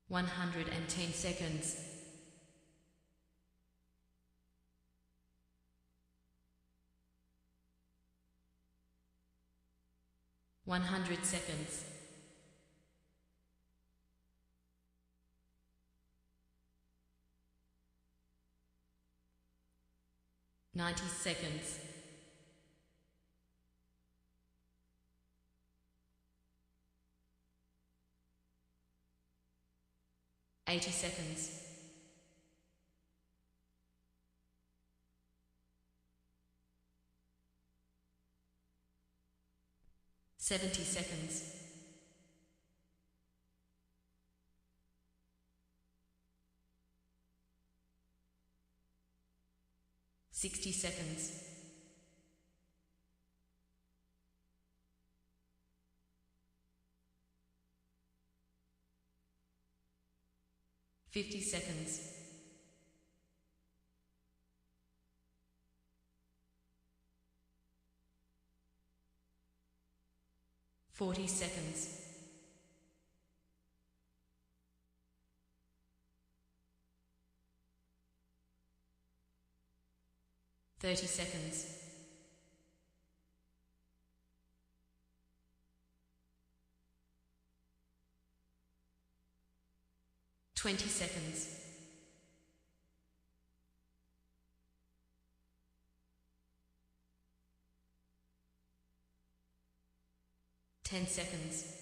110 seconds. 100 seconds. 90 seconds. 80 seconds. 70 seconds. 60 seconds. 50 seconds. 40 seconds. 30 seconds. 20 seconds. 10 seconds.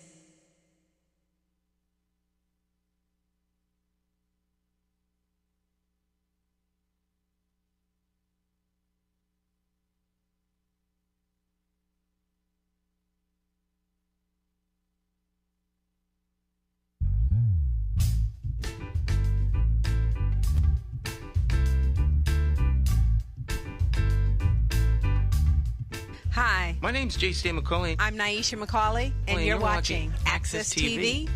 'Hi, my name's J.C. McCauley. I'm Nyesha McCauley, and you're watching AccessTV.org.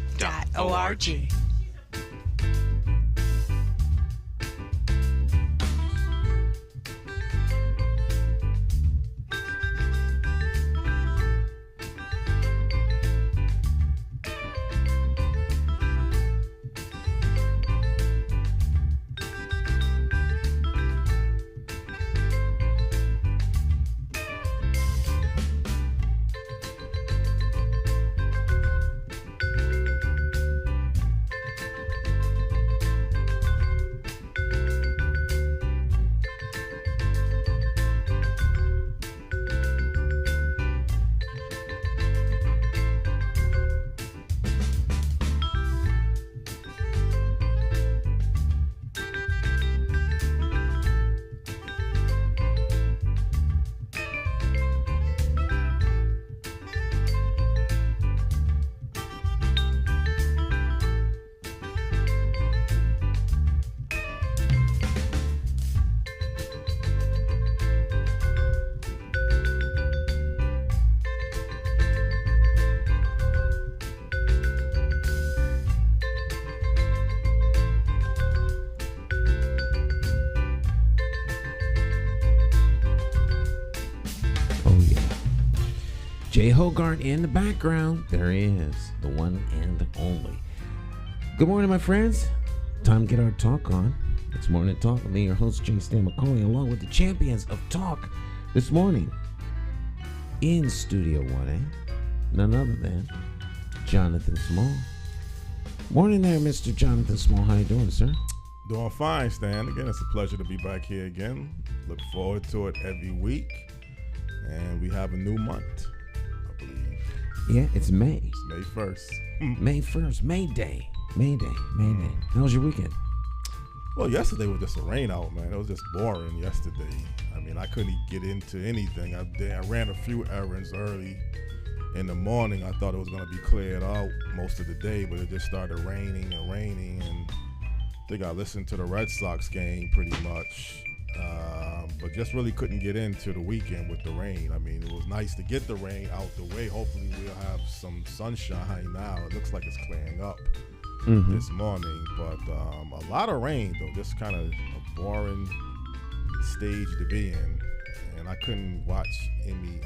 Jay Hogarth in the background. There he is, the one and only. Good morning, my friends. Time to get our talk on. It's Morning Talk with me, your host, J. Stan McCauley, along with the champions of talk this morning. In Studio 1A, none other than Jonathan Small. Morning there, Mr. Jonathan Small. How you doing, sir? Doing fine, Stan. Again, it's a pleasure to be back here again. Look forward to it every week. And we have a new month, I believe. Yeah, it's May. It's May 1st. May 1st, May Day. May Day. How was your weekend? Well, yesterday was just a rain out, man. It was just boring yesterday. I mean, I couldn't get into anything. I ran a few errands early in the morning. I thought it was going to be cleared out most of the day, but it just started raining. And I think I listened to the Red Sox game pretty much, but just really couldn't get into the weekend with the rain. I mean, it was nice to get the rain out the way. Hopefully we'll have some sunshine now. It looks like it's clearing up this morning, but a lot of rain, though. Just kind of a boring stage to be in, and I couldn't watch any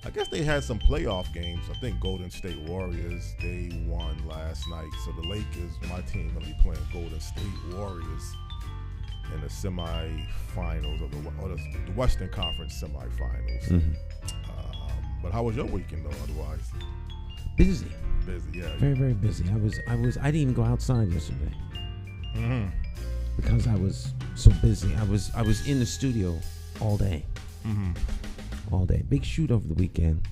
I guess they had some playoff games. I think Golden State Warriors, they won last night. So the Lakers, my team, going to be playing Golden State Warriors in the semifinals of the Western Conference semifinals. Mm-hmm. But how was your weekend though? Otherwise, Busy. Yeah. Very, very busy. I didn't even go outside yesterday. Mm-hmm. Because I was so busy. I was in the studio all day. Mm-hmm. All day. Big shoot over the weekend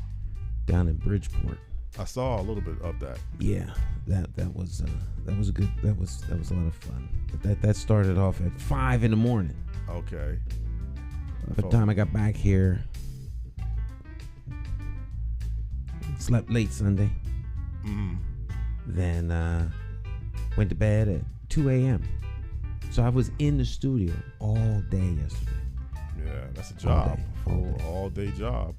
down in Bridgeport. I saw a little bit of that. Yeah, that was a good. That was a lot of fun. But that started off at 5 a.m. Okay. By the time I got back here, slept late Sunday. Mm-hmm. Then went to bed at 2 a.m. So I was in the studio all day yesterday. Yeah, that's a job. All day job.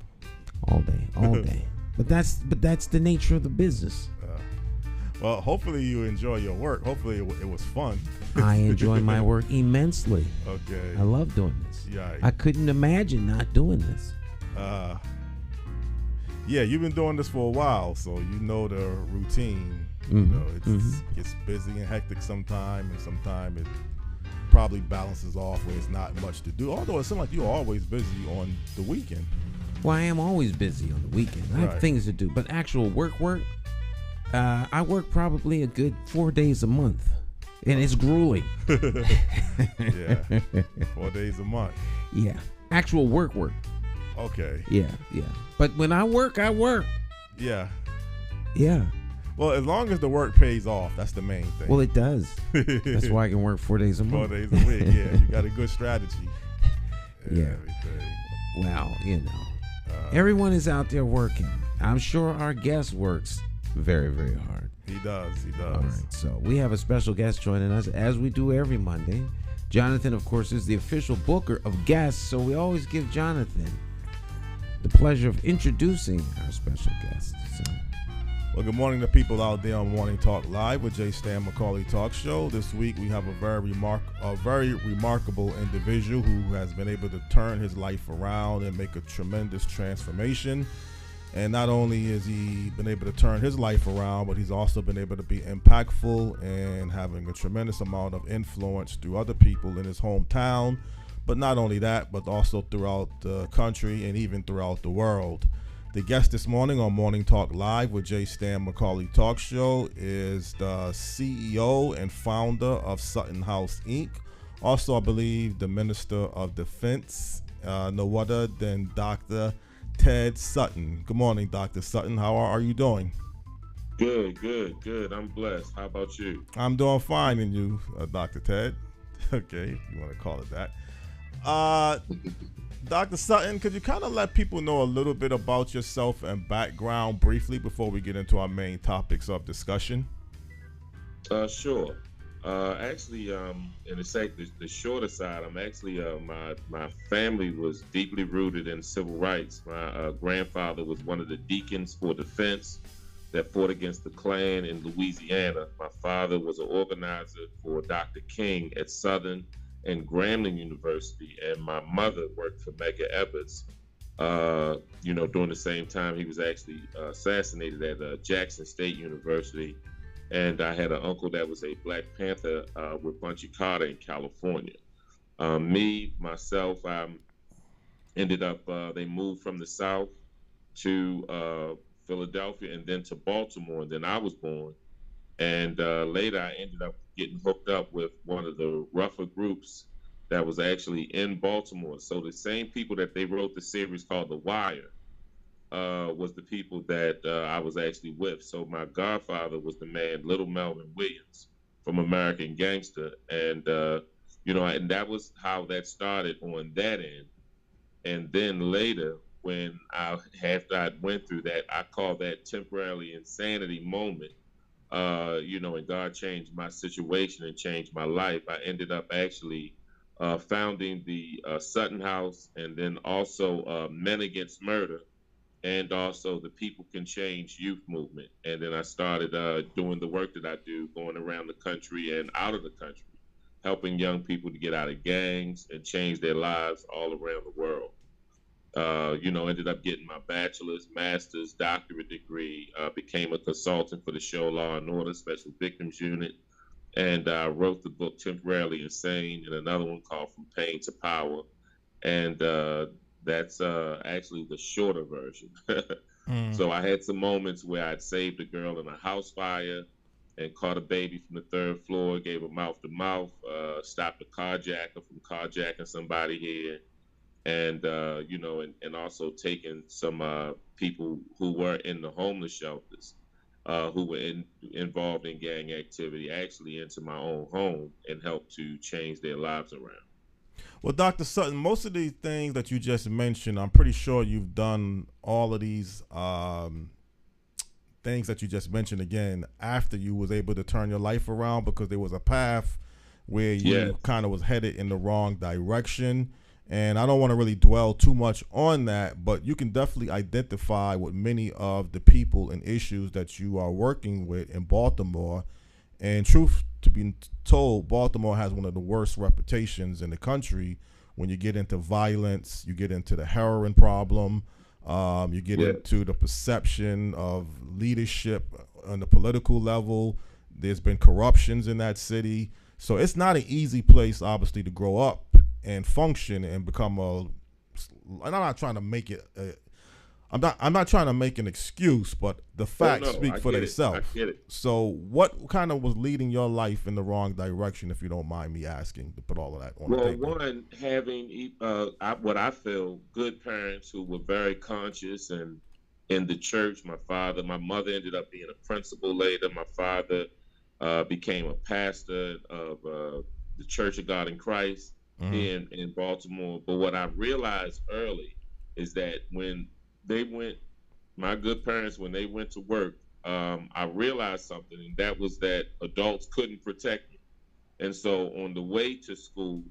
All day. But that's the nature of the business. Well, hopefully you enjoy your work. Hopefully it was fun. I enjoy my work immensely. Okay. I love doing this. Yeah. I couldn't imagine not doing this. Yeah, you've been doing this for a while, so you know the routine. Mm-hmm. You know, it gets busy and hectic sometime, and sometimes it probably balances off where it's not much to do. Although it seems like you're always busy on the weekend. Well, I am always busy on the weekend. I have things to do, but actual work, I work probably a good 4 days a month, and it's grueling. Yeah, 4 days a month. Yeah, actual work. Okay. Yeah. But when I work. Yeah. Yeah. Well, as long as the work pays off, that's the main thing. Well, it does. That's why I can work 4 days a month. 4 days a week, yeah. You got a good strategy. Yeah. Everything. Well, everyone is out there working. I'm sure our guest works very, very hard. He does. All right. So we have a special guest joining us, as we do every Monday. Jonathan, of course, is the official booker of guests, so we always give Jonathan the pleasure of introducing our special guest. So. Well, good morning to people out there on Morning Talk Live with J. Stan McCauley Talk Show. This week we have a very remarkable individual who has been able to turn his life around and make a tremendous transformation. And not only has he been able to turn his life around, but he's also been able to be impactful and having a tremendous amount of influence through other people in his hometown. But not only that, but also throughout the country and even throughout the world. The guest this morning on Morning Talk Live with J. Stan McCauley Talk Show is the CEO and founder of Sutton House, Inc. Also, I believe the Minister of Defense, no other than Dr. Ted Sutton. Good morning, Dr. Sutton. How are you doing? Good. I'm blessed. How about you? I'm doing fine, and you, Dr. Ted? Okay, if you want to call it that. Dr. Sutton, could you kind of let people know a little bit about yourself and background briefly before we get into our main topics of discussion? Sure. Actually, in the shorter side, I'm actually my family was deeply rooted in civil rights. My grandfather was one of the deacons for defense that fought against the Klan in Louisiana. My father was an organizer for Dr. King at Southern and Grambling University, and my mother worked for Medgar Evers. During the same time he was actually assassinated at Jackson State University. And I had an uncle that was a Black Panther with Bunchy Carter in California. Myself, I ended up, they moved from the South to Philadelphia and then to Baltimore, and then I was born. And later I ended up getting hooked up with one of the rougher groups that was actually in Baltimore. So the same people that they wrote the series called The Wire was the people that I was actually with. So my godfather was the man, Little Melvin Williams from American Gangster. And, and that was how that started on that end. And then later, after I went through that, I call that temporarily insanity moment. And God changed my situation and changed my life. I ended up actually founding the Sutton House, and then also Men Against Murder, and also the People Can Change youth movement. And then I started doing the work that I do, going around the country and out of the country, helping young people to get out of gangs and change their lives all around the world. Ended up getting my bachelor's, master's, doctorate degree, became a consultant for the show Law and Order Special Victims Unit, and wrote the book Temporarily Insane, and another one called From Pain to Power. And that's actually the shorter version. So I had some moments where I'd saved a girl in a house fire and caught a baby from the third floor, gave her mouth to mouth, stopped a carjacker from carjacking somebody here, and and also taken some people who were in the homeless shelters, who were involved in gang activity, actually into my own home and helped to change their lives around. Well, Dr. Sutton, most of these things that you just mentioned, I'm pretty sure you've done all of these things that you just mentioned again after you was able to turn your life around, because there was a path where you kind of was headed in the wrong direction. And I don't want to really dwell too much on that, but you can definitely identify with many of the people and issues that you are working with in Baltimore. And truth to be told, Baltimore has one of the worst reputations in the country when you get into violence, you get into the heroin problem, you get into the perception of leadership on the political level. There's been corruptions in that city. So it's not an easy place, obviously, to grow up and function and become and I'm not trying to make it I'm not trying to make an excuse, but the facts speak for themselves. I get it. So what kind of was leading your life in the wrong direction, if you don't mind me asking, to put all of that on the table? Well, one, having what I feel, good parents who were very conscious and in the church. My mother ended up being a principal later. My father became a pastor of the Church of God in Christ in Baltimore. But what I realized early is that when my good parents, when they went to work, I realized something, and that was that adults couldn't protect me. And so on the way to school,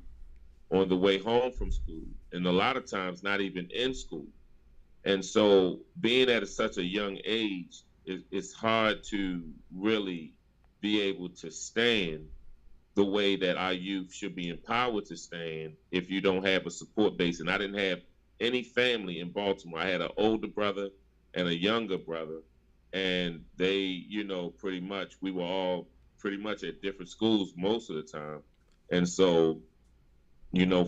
on the way home from school, and a lot of times not even in school. And so being at such a young age, it's hard to really be able to stand the way that our youth should be empowered to stand if you don't have a support base. And I didn't have any family in Baltimore. I had an older brother and a younger brother, and they, pretty much, we were all pretty much at different schools most of the time. And so,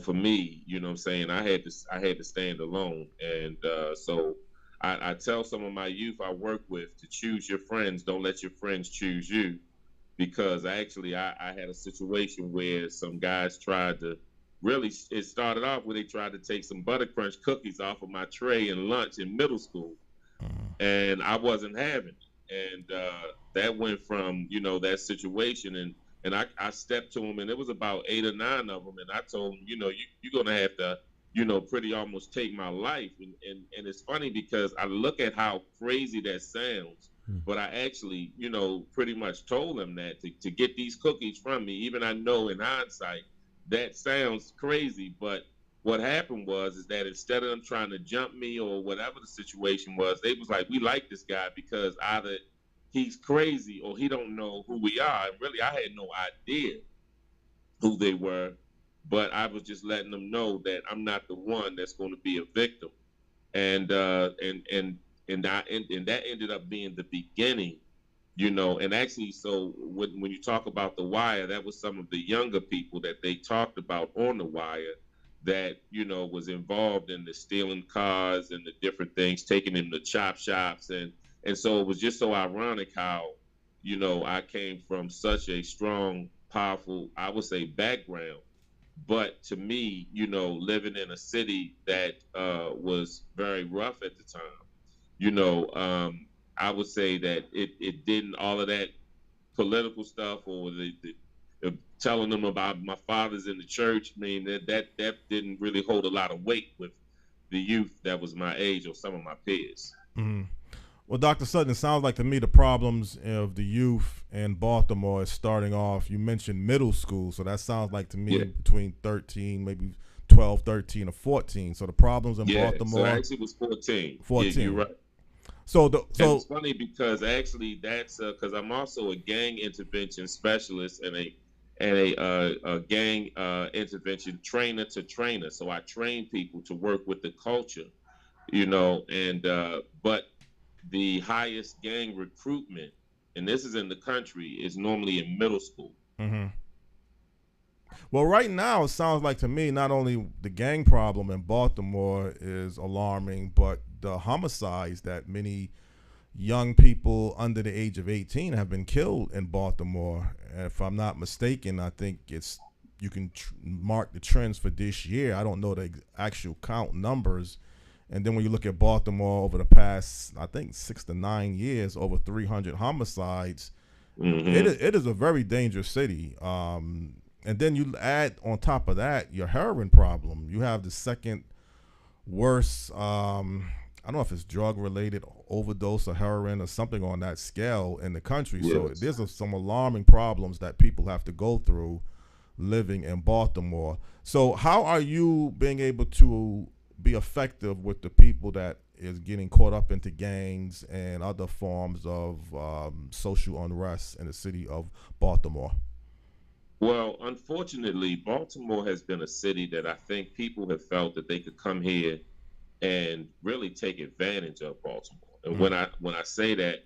for me, I'm saying, I had to stand alone. And so I tell some of my youth I work with to choose your friends. Don't let your friends choose you, because actually I had a situation where some guys tried to it started off where they tried to take some Butter Crunch cookies off of my tray in lunch in middle school, and I wasn't having it. And that went from, that situation, and I stepped to them, and it was about 8 or 9 of them, and I told them, you're going to have to, pretty almost take my life. And it's funny because I look at how crazy that sounds, but I actually, pretty much told them that to get these cookies from me, even I know in hindsight, that sounds crazy, but what happened is that instead of them trying to jump me or whatever the situation was, they was like, we like this guy because either he's crazy or he don't know who we are. And really, I had no idea who they were, but I was just letting them know that I'm not the one that's going to be a victim. And that ended up being the beginning. And actually, so when you talk about The Wire, that was some of the younger people that they talked about on The Wire that, was involved in the stealing cars and the different things, taking them to chop shops. And so it was just so ironic how, I came from such a strong, powerful, I would say, background. But to me, living in a city that was very rough at the time, I would say that it didn't, all of that political stuff or the telling them about my father's in the church, I mean, that didn't really hold a lot of weight with the youth that was my age or some of my peers. Mm-hmm. Well, Dr. Sutton, it sounds like to me the problems of the youth in Baltimore is starting off, you mentioned middle school, so that sounds like to me between 13, maybe 12, 13, or 14. So the problems in Baltimore. So actually it was 14. 14. Yeah, you're right. So it's funny because actually that's because I'm also a gang intervention specialist and a gang intervention trainer to trainer. So I train people to work with the culture And but the highest gang recruitment, and this is in the country, is normally in middle school. Mm-hmm. Well, right now, it sounds like to me not only the gang problem in Baltimore is alarming, but the homicides that many young people under the age of 18 have been killed in Baltimore. And if I'm not mistaken, I think you can mark the trends for this year. I don't know the actual count numbers. And then when you look at Baltimore over the past, I think 6 to 9 years, over 300 homicides. Mm-hmm. It is a very dangerous city. And then you add on top of that your heroin problem. You have the second worst, I don't know if it's drug related overdose of heroin or something on that scale in the country. Yes. So there's some alarming problems that people have to go through living in Baltimore. So how are you being able to be effective with the people that is getting caught up into gangs and other forms of social unrest in the city of Baltimore? Well, unfortunately, Baltimore has been a city that I think people have felt that they could come here and really take advantage of Baltimore. And mm-hmm. when I say that,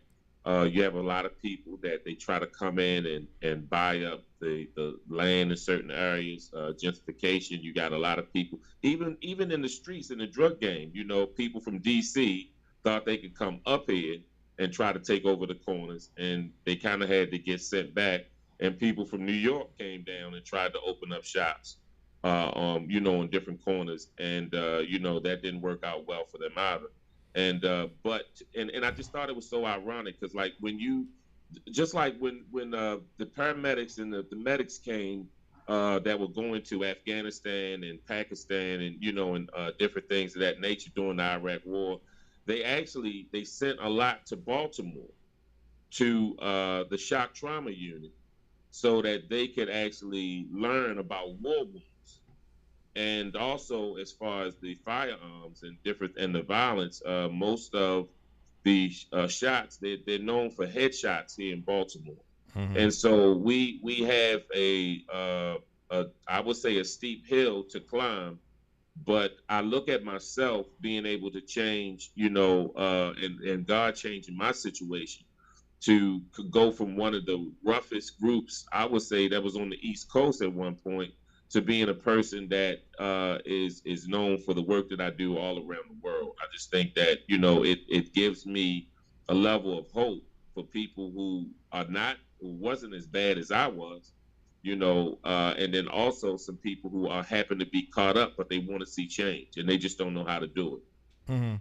you have a lot of people that they try to come in and buy up the land in certain areas, gentrification. You got a lot of people, even in the streets, in the drug game, people from D.C. thought they could come up here and try to take over the corners, and they kind of had to get sent back. And people from New York came down and tried to open up shops, in different corners. And, that didn't work out well for them either. And I just thought it was so ironic because, like, when the paramedics and the medics came that were going to Afghanistan and Pakistan and different things of that nature during the Iraq War, they sent a lot to Baltimore to the shock trauma unit so that they could actually learn about war wounds. And also, as far as the firearms and the violence, most of the shots, they're known for headshots here in Baltimore. Mm-hmm. And so we have I would say a steep hill to climb, but I look at myself being able to change, and God changing my situation to go from one of the roughest groups, I would say, that was on the East Coast at one point, to being a person that is known for the work that I do all around the world. I just think that, it gives me a level of hope for people who wasn't as bad as I was, and then also some people who happen to be caught up, but they want to see change and they just don't know how to do it. Mm-hmm.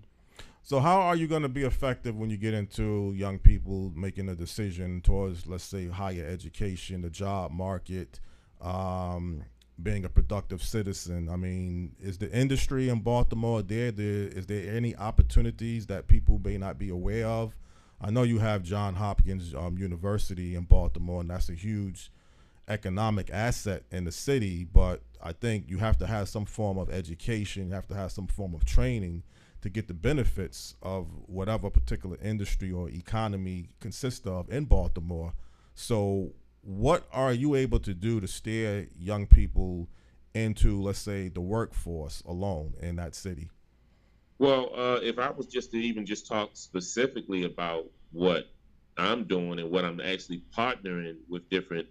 So how are you going to be effective when you get into young people making a decision towards, let's say, higher education, the job market, being a productive citizen? I mean, is the industry in Baltimore is there any opportunities that people may not be aware of? I know you have Johns Hopkins University in Baltimore, and that's a huge economic asset in the city, but I think you have to have some form of education, you have to have some form of training to get the benefits of whatever particular industry or economy consists of in Baltimore. So what are you able to do to steer young people into, let's say, the workforce alone in that city? Well, if I was just to even just talk specifically about what I'm doing and what I'm actually partnering with different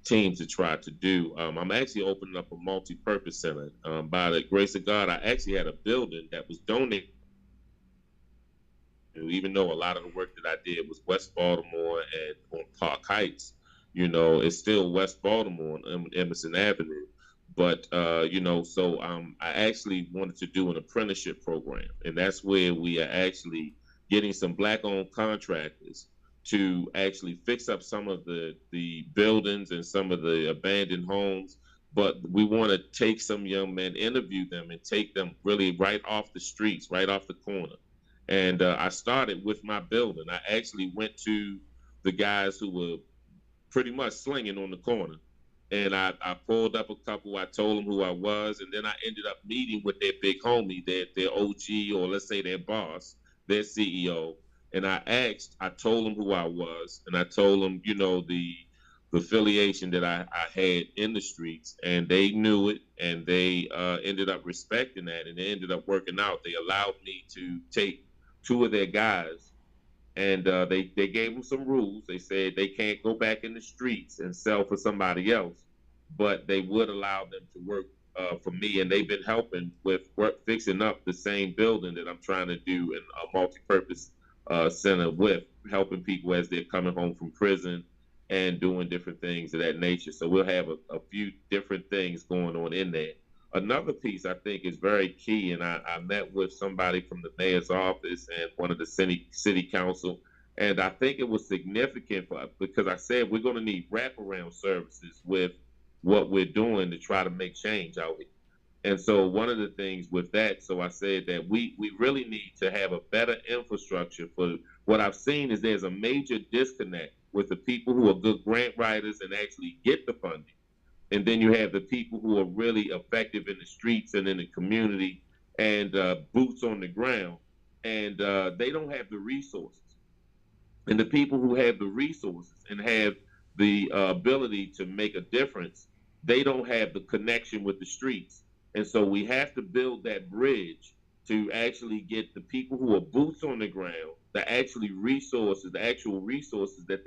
teams to try to do, I'm actually opening up a multi-purpose center. By the grace of God, I actually had a building that was donated. Even though a lot of the work that I did was West Baltimore and on Park Heights, it's still West Baltimore on Emerson Avenue. But, so I actually wanted to do an apprenticeship program. And that's where we are actually getting some Black-owned contractors to actually fix up some of the buildings and some of the abandoned homes. But we want to take some young men, interview them, and take them really right off the streets, right off the corner. And I started with my building. I actually went to the guys who were pretty much slinging on the corner. And I pulled up a couple, I told them who I was, and then I ended up meeting with their big homie, their OG, or let's say their boss, their CEO. And I told them who I was, and I told them, the affiliation that I had in the streets, and they knew it, and they ended up respecting that, and it ended up working out. They allowed me to take two of their guys, and they gave them some rules. They said they can't go back in the streets and sell for somebody else, but they would allow them to work for me, and they've been helping with work fixing up the same building that I'm trying to do in a multi-purpose center with, helping people as they're coming home from prison and doing different things of that nature. So we'll have a few different things going on in there. Another piece I think is very key, and I met with somebody from the mayor's office and one of the city council, and I think it was significant because I said we're going to need wraparound services with what we're doing to try to make change out here. And so one of the things with that, so I said that we really need to have a better infrastructure. For what I've seen is there's a major disconnect with the people who are good grant writers and actually get the funding. And then you have the people who are really effective in the streets and in the community and boots on the ground, and they don't have the resources. And the people who have the resources and have the ability to make a difference, they don't have the connection with the streets. And so we have to build that bridge to actually get the people who are boots on the ground, the actual resources that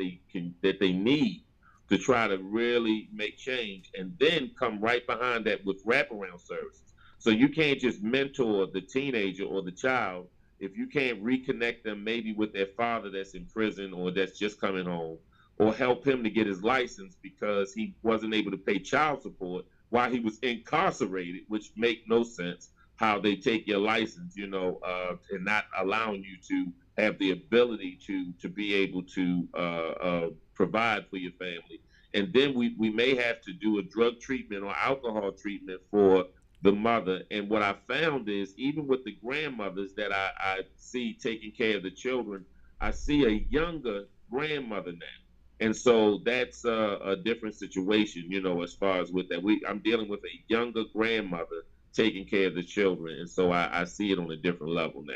they need to try to really make change, and then come right behind that with wraparound services. So you can't just mentor the teenager or the child if you can't reconnect them maybe with their father that's in prison or that's just coming home, or help him to get his license because he wasn't able to pay child support while he was incarcerated, which make no sense. How they take your license, and not allowing you to have the ability to be able to provide for your family. And then we may have to do a drug treatment or alcohol treatment for the mother. And what I found is, even with the grandmothers that I see taking care of the children, I see a younger grandmother now. And so that's a different situation, as far as with that. I'm dealing with a younger grandmother taking care of the children. And so I see it on a different level now.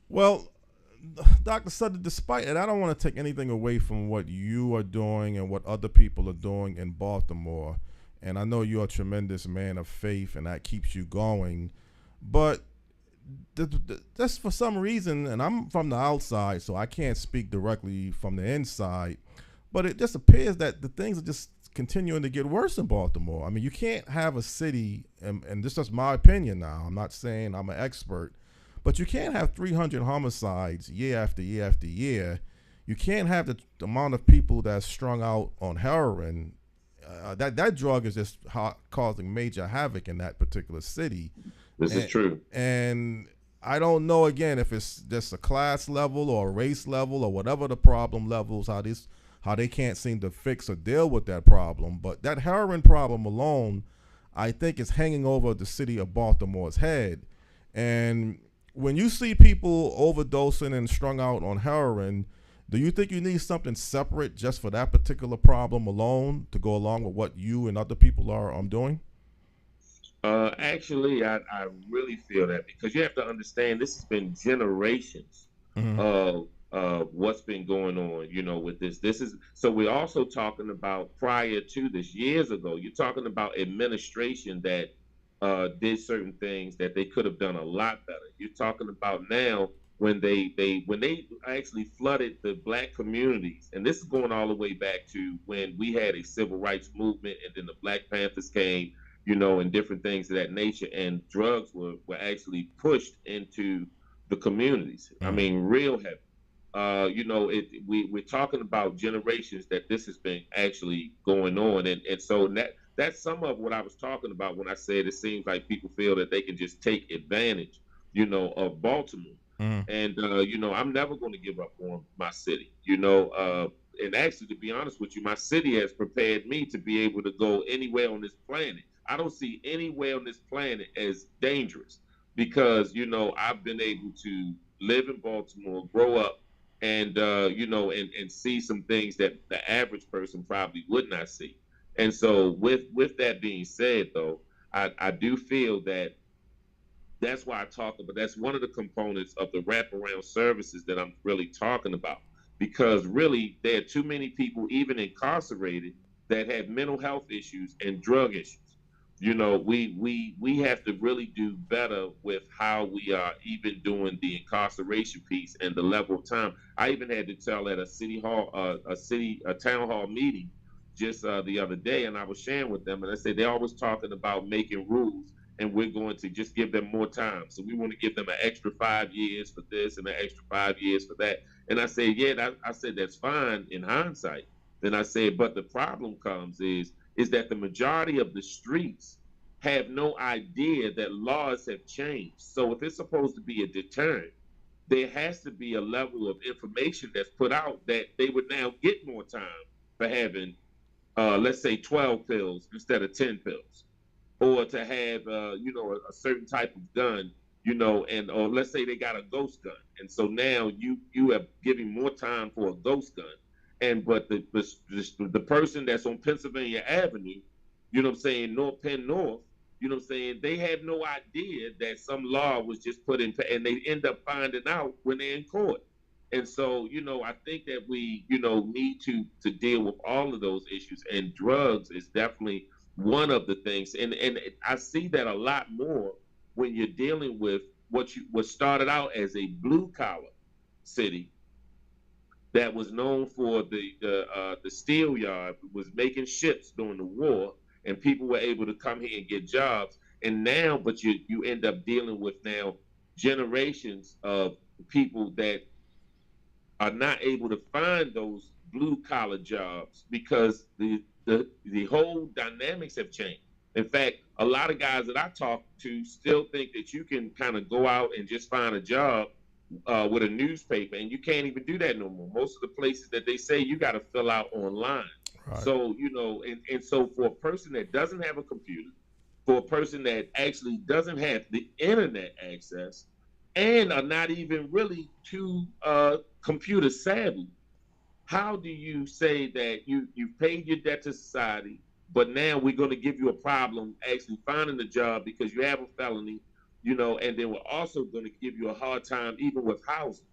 Well, Dr. Sutton, despite it, I don't want to take anything away from what you are doing and what other people are doing in Baltimore. And I know you're a tremendous man of faith, and that keeps you going. But just for some reason, and I'm from the outside, so I can't speak directly from the inside, but it just appears that the things are just continuing to get worse in Baltimore. I mean, you can't have a city, and this is my opinion now, I'm not saying I'm an expert, but you can't have 300 homicides year after year after year. You can't have the amount of people that's strung out on heroin. That drug is just causing major havoc in that particular city. This is true. And I don't know, again, if it's just a class level or a race level or whatever the problem levels, how they can't seem to fix or deal with that problem. But that heroin problem alone, I think, is hanging over the city of Baltimore's head. And when you see people overdosing and strung out on heroin, do you think you need something separate just for that particular problem alone to go along with what you and other people are doing? Actually, I really feel that, because you have to understand this has been generations of what's been going on, with this. So we're also talking about, prior to this, years ago, you're talking about administration that did certain things that they could have done a lot better. You're talking about now when they actually flooded the Black communities, and this is going all the way back to when we had a civil rights movement, and then the Black Panthers came, and different things of that nature, and drugs were actually pushed into the communities. I mean, real heavy. We're talking about generations that this has been actually going on, and so that's some of what I was talking about when I said it seems like people feel that they can just take advantage, of Baltimore. And I'm never going to give up on my city, and actually, to be honest with you, my city has prepared me to be able to go anywhere on this planet. I don't see anywhere on this planet as dangerous, because I've been able to live in Baltimore, grow up, and and see some things that the average person probably would not see. And so with that being said, though, I do feel that that's why I talk about, that's one of the components of the wraparound services that I'm really talking about, because really there are too many people, even incarcerated, that have mental health issues and drug issues. You know, we have to really do better with how we are even doing the incarceration piece and the level of time. I even had to tell at a city hall, a town hall meeting just the other day, and I was sharing with them, and I said they're always talking about making rules, and we're going to just give them more time. So we want to give them an extra 5 years for this and an extra 5 years for that. And I said, yeah, I said that's fine in hindsight. Then I said, but the problem comes is that the majority of the streets have no idea that laws have changed. So if it's supposed to be a deterrent, there has to be a level of information that's put out that they would now get more time for having, let's say, 12 pills instead of 10 pills, or to have, a certain type of gun, or let's say they got a ghost gun, and so now you are giving more time for a ghost gun, but the person that's on Pennsylvania Avenue, North Penn North, they have no idea that some law was just put in, and they end up finding out when they're in court. And so, I think that we, need to deal with all of those issues, and drugs is definitely one of the things. And I see that a lot more when you're dealing with what started out as a blue collar city that was known for the steel yard, was making ships during the war, and people were able to come here and get jobs. And now, but you end up dealing with now generations of people that are not able to find those blue collar jobs because the whole dynamics have changed. In fact, a lot of guys that I talk to still think that you can kind of go out and just find a job with a newspaper, and you can't even do that no more. Most of the places that they say you got to fill out online. Right. So, and so for a person that doesn't have a computer, for a person that actually doesn't have the internet access, and are not even really too computer savvy, how do you say that you've paid your debt to society, but now we're going to give you a problem actually finding a job because you have a felony, and then we're also going to give you a hard time even with housing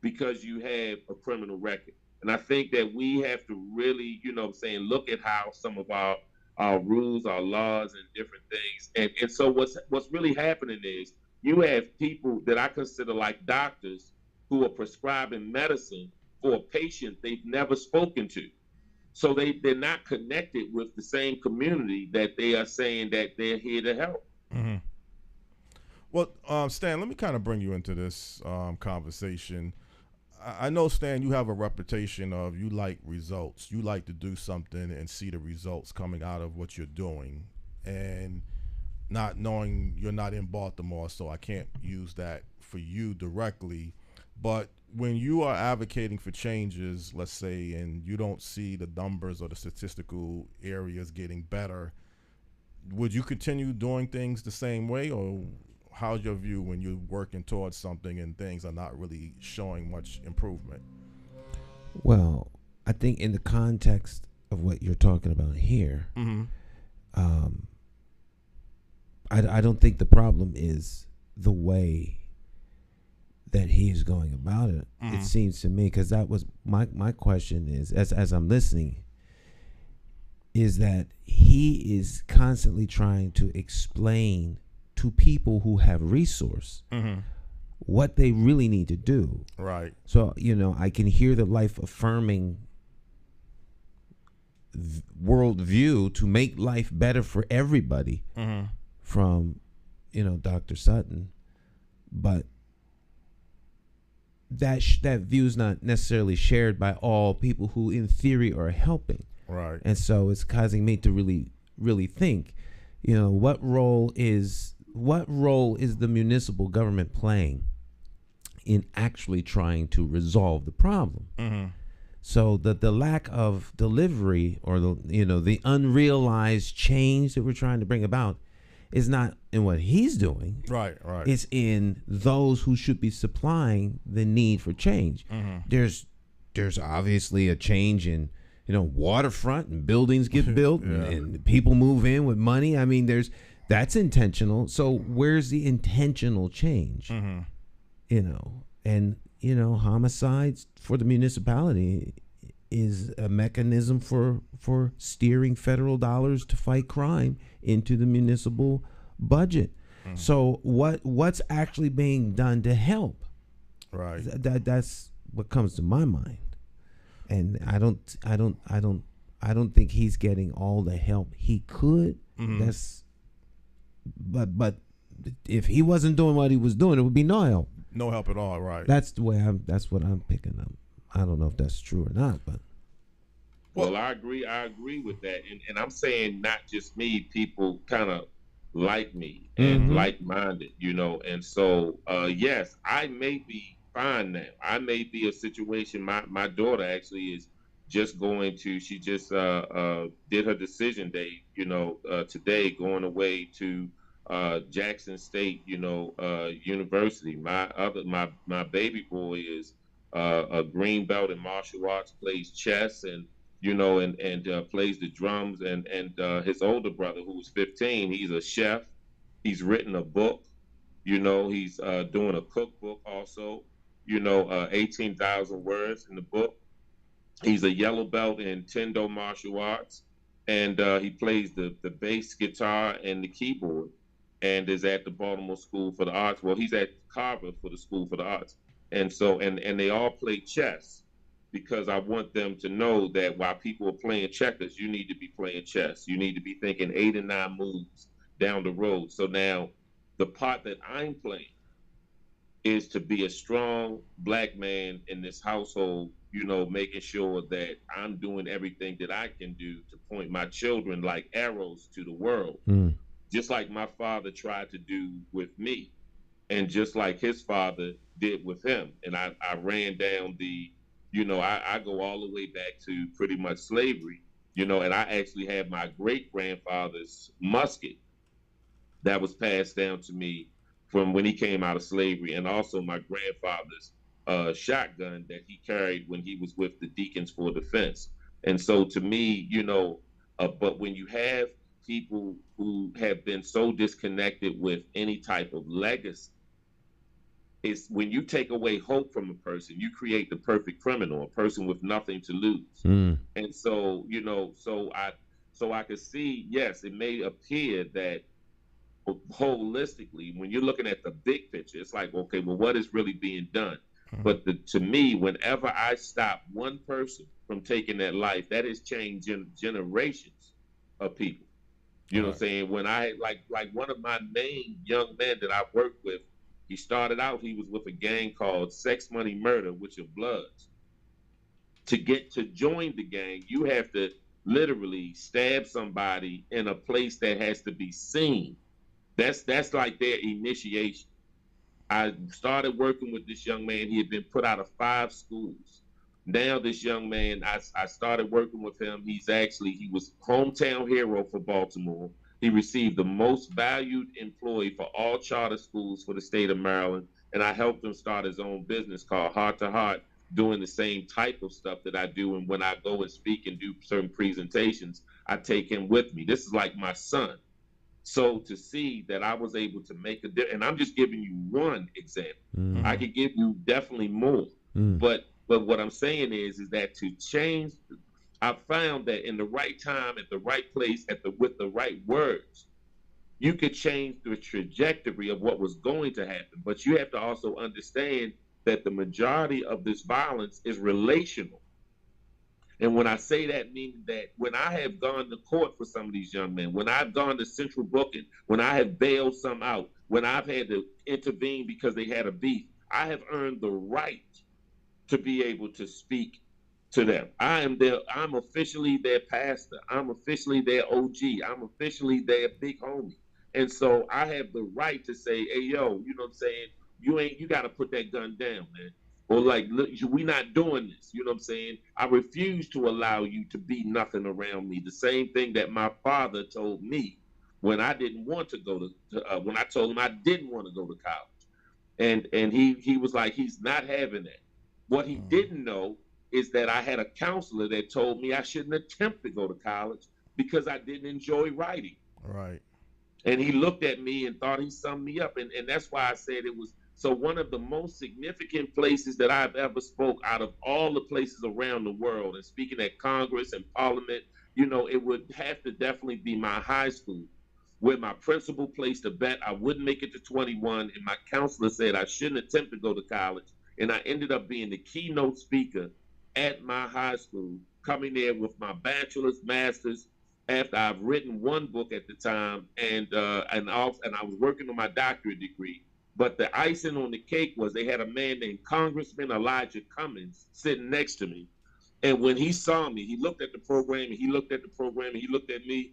because you have a criminal record. And I think that we have to really, look at how some of our rules, our laws, and different things. And so what's really happening is you have people that I consider like doctors who are prescribing medicine for a patient they've never spoken to. So they're not connected with the same community that they are saying that they're here to help. Mm-hmm. Well, Stan, let me kind of bring you into this conversation. I know, Stan, you have a reputation of you like results. You like to do something and see the results coming out of what you're doing. And not knowing you're not in Baltimore, so I can't use that for you directly. But when you are advocating for changes, let's say, and you don't see the numbers or the statistical areas getting better, would you continue doing things the same way, or how's your view when you're working towards something and things are not really showing much improvement? Well, I think in the context of what you're talking about here, mm-hmm. I don't think the problem is the way that he is going about it. Mm-hmm. It seems to me, because that was my question is, as I'm listening, is that he is constantly trying to explain to people who have resource mm-hmm. what they really need to do. Right. So, I can hear the life affirming worldview to make life better for everybody mm-hmm. from, Dr. Sutton, but that view is not necessarily shared by all people who in theory are helping. Right. And so it's causing me to really, really think, what role is the municipal government playing in actually trying to resolve the problem? Mm-hmm. So the lack of delivery, or the unrealized change that we're trying to bring about, is not in what he's doing. Right. It's in those who should be supplying the need for change. Mm-hmm. There's obviously a change in waterfront, and buildings get built, yeah. and people move in with money. I mean, that's intentional. So where's the intentional change? Mm-hmm. And, homicides for the municipality is a mechanism for steering federal dollars to fight crime into the municipal budget. So what's actually being done to help? Right. That's what comes to my mind. And I don't think he's getting all the help he could. But if he wasn't doing what he was doing, it would be no help. No help at all, right? That's what I'm picking up. I don't know if that's true or not, but well, I agree with that, and I'm saying not just me, people kind of like me and like-minded, and so yes, I may be fine now. I may be a situation. My daughter actually is just going to. She just did her decision day, today, going away to Jackson State, University. My baby boy is a green belt in martial arts, plays chess and plays the drums, and his older brother, who was 15, he's a chef. He's written a book. He's doing a cookbook also. 18,000 words in the book. He's a yellow belt in Tendo martial arts, and he plays the bass guitar and the keyboard, and is at the Baltimore School for the Arts. Well, he's at Carver for the School for the Arts, and so and they all play chess, because I want them to know that while people are playing checkers, you need to be playing chess. You need to be thinking 8 and 9 moves down the road. So now, the part that I'm playing is to be a strong Black man in this household, making sure that I'm doing everything that I can do to point my children like arrows to the world, just like my father tried to do with me, and just like his father did with him. And I ran down the, I go all the way back to pretty much slavery, and I actually had my great-grandfather's musket that was passed down to me from when he came out of slavery, and also my grandfather's shotgun that he carried when he was with the Deacons for Defense. And so to me, but when you have people who have been so disconnected with any type of legacy, it's when you take away hope from a person, you create the perfect criminal, a person with nothing to lose. And so, so I could see, yes, it may appear that holistically, when you're looking at the big picture, it's like, okay, well, what is really being done? But to me, whenever I stop one person from taking that life, that has changed generations of people. You know what I'm saying? When I, like one of my main young men that I worked with, he started out, he was with a gang called Sex Money Murder, which are Bloods. To join the gang, you have to literally stab somebody in a place that has to be seen. That's like their initiation. I started working with this young man. He had been put out of 5 schools. Now this young man, I started working with him. He was hometown hero for Baltimore. He received the most valued employee for all charter schools for the state of Maryland. And I helped him start his own business called Heart to Heart, doing the same type of stuff that I do. And when I go and speak and do certain presentations, I take him with me. This is like my son. So to see that I was able to make a difference, and I'm just giving you one example. I could give you definitely more. But what I'm saying is that to change, I found that in the right time, at the right place, with the right words, you could change the trajectory of what was going to happen. But you have to also understand that the majority of this violence is relational. And when I say that, meaning that when I have gone to court for some of these young men, when I've gone to central booking, when I have bailed some out, when I've had to intervene because they had a beef, I have earned the right to be able to speak to them. I'm officially their pastor. I'm officially their OG. I'm officially their big homie. And so I have the right to say, hey, yo, you know what I'm saying? You got to put that gun down, man. Or like, look, we not doing this. You know what I'm saying? I refuse to allow you to be nothing around me. The same thing that my father told me when I didn't want to go when I told him I didn't want to go to college. And he was like, he's not having that. What he didn't know is that I had a counselor that told me I shouldn't attempt to go to college because I didn't enjoy writing. Right. And he looked at me and thought he summed me up. And that's why I said it was So one of the most significant places that I've ever spoke out of all the places around the world, and speaking at Congress and Parliament, it would have to definitely be my high school, where my principal placed a bet I wouldn't make it to 21, and my counselor said I shouldn't attempt to go to college. And I ended up being the keynote speaker at my high school, coming there with my bachelor's, master's, after I've written one book at the time, and I was working on my doctorate degree. But the icing on the cake was they had a man named Congressman Elijah Cummings sitting next to me. And when he saw me, he looked at the program, and he looked at the program, and he looked at me,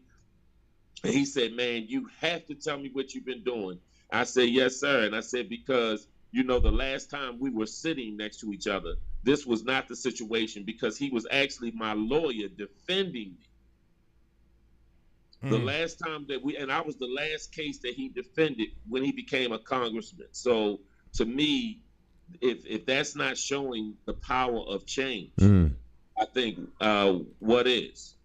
and he said, "Man, you have to tell me what you've been doing." I said, "Yes, sir." And I said, "Because, the last time we were sitting next to each other, this was not the situation, because he was actually my lawyer defending me. The last time and I was the last case that he defended when he became a congressman." So to me, if that's not showing the power of change, I think what is?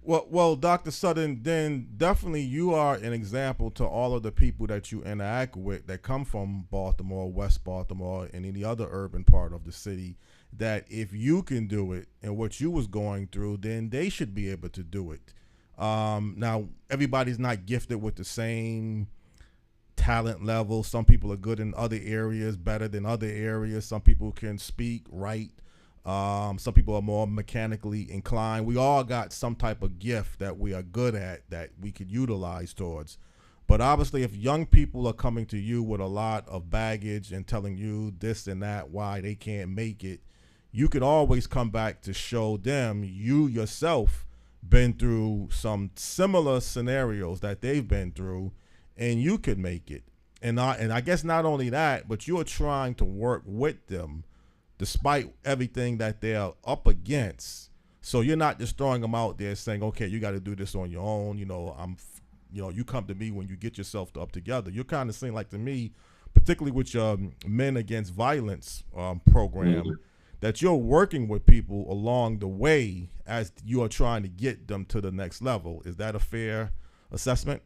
Well, Dr. Sutton, then definitely you are an example to all of the people that you interact with that come from Baltimore, West Baltimore, and any other urban part of the city, that if you can do it and what you was going through, then they should be able to do it. Now, everybody's not gifted with the same talent level. Some people are good in other areas, better than other areas. Some people can speak, write. Some people are more mechanically inclined. We all got some type of gift that we are good at that we could utilize towards. But obviously, if young people are coming to you with a lot of baggage and telling you this and that, why they can't make it, you could always come back to show them you yourself been through some similar scenarios that they've been through, and you could make it. And I guess not only that, but you are trying to work with them despite everything that they're up against. So you're not just throwing them out there saying, "Okay, you got to do this on your own. You come to me when you get yourself up together." You're kind of saying, like, to me, particularly with your Men Against Violence program, that you're working with people along the way as you are trying to get them to the next level. Is that a fair assessment?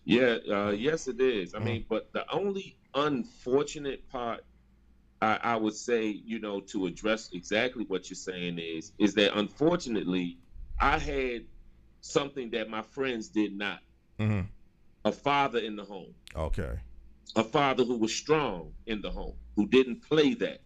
Yeah, yes, it is. I mean, but the only unfortunate part, I would say, to address exactly what you're saying is that unfortunately, I had something that my friends did not. A father in the home. Okay. A father who was strong in the home, who didn't play that.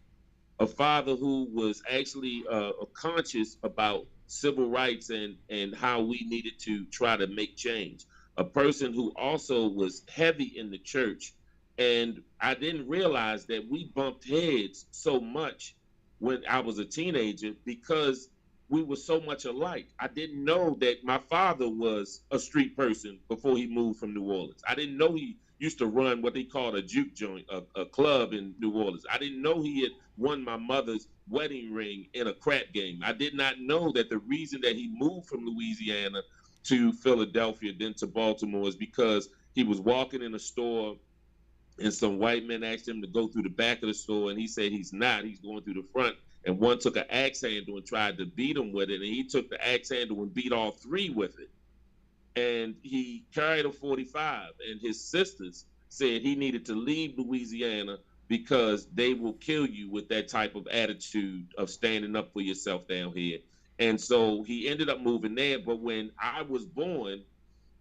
A father who was actually conscious about civil rights and how we needed to try to make change. A person who also was heavy in the church. And I didn't realize that we bumped heads so much when I was a teenager because we were so much alike. I didn't know that my father was a street person before he moved from New Orleans. I didn't know he used to run what they called a juke joint, a club in New Orleans. I didn't know he had won my mother's wedding ring in a crap game. I did not know that the reason that he moved from Louisiana to Philadelphia, then to Baltimore, is because he was walking in a store and some white men asked him to go through the back of the store, and he said he's not. He's going through the front. And one took an axe handle and tried to beat him with it, and he took the axe handle and beat all three with it. And he carried a 45, and his sisters said he needed to leave Louisiana because they will kill you with that type of attitude of standing up for yourself down here. And so he ended up moving there. But when I was born,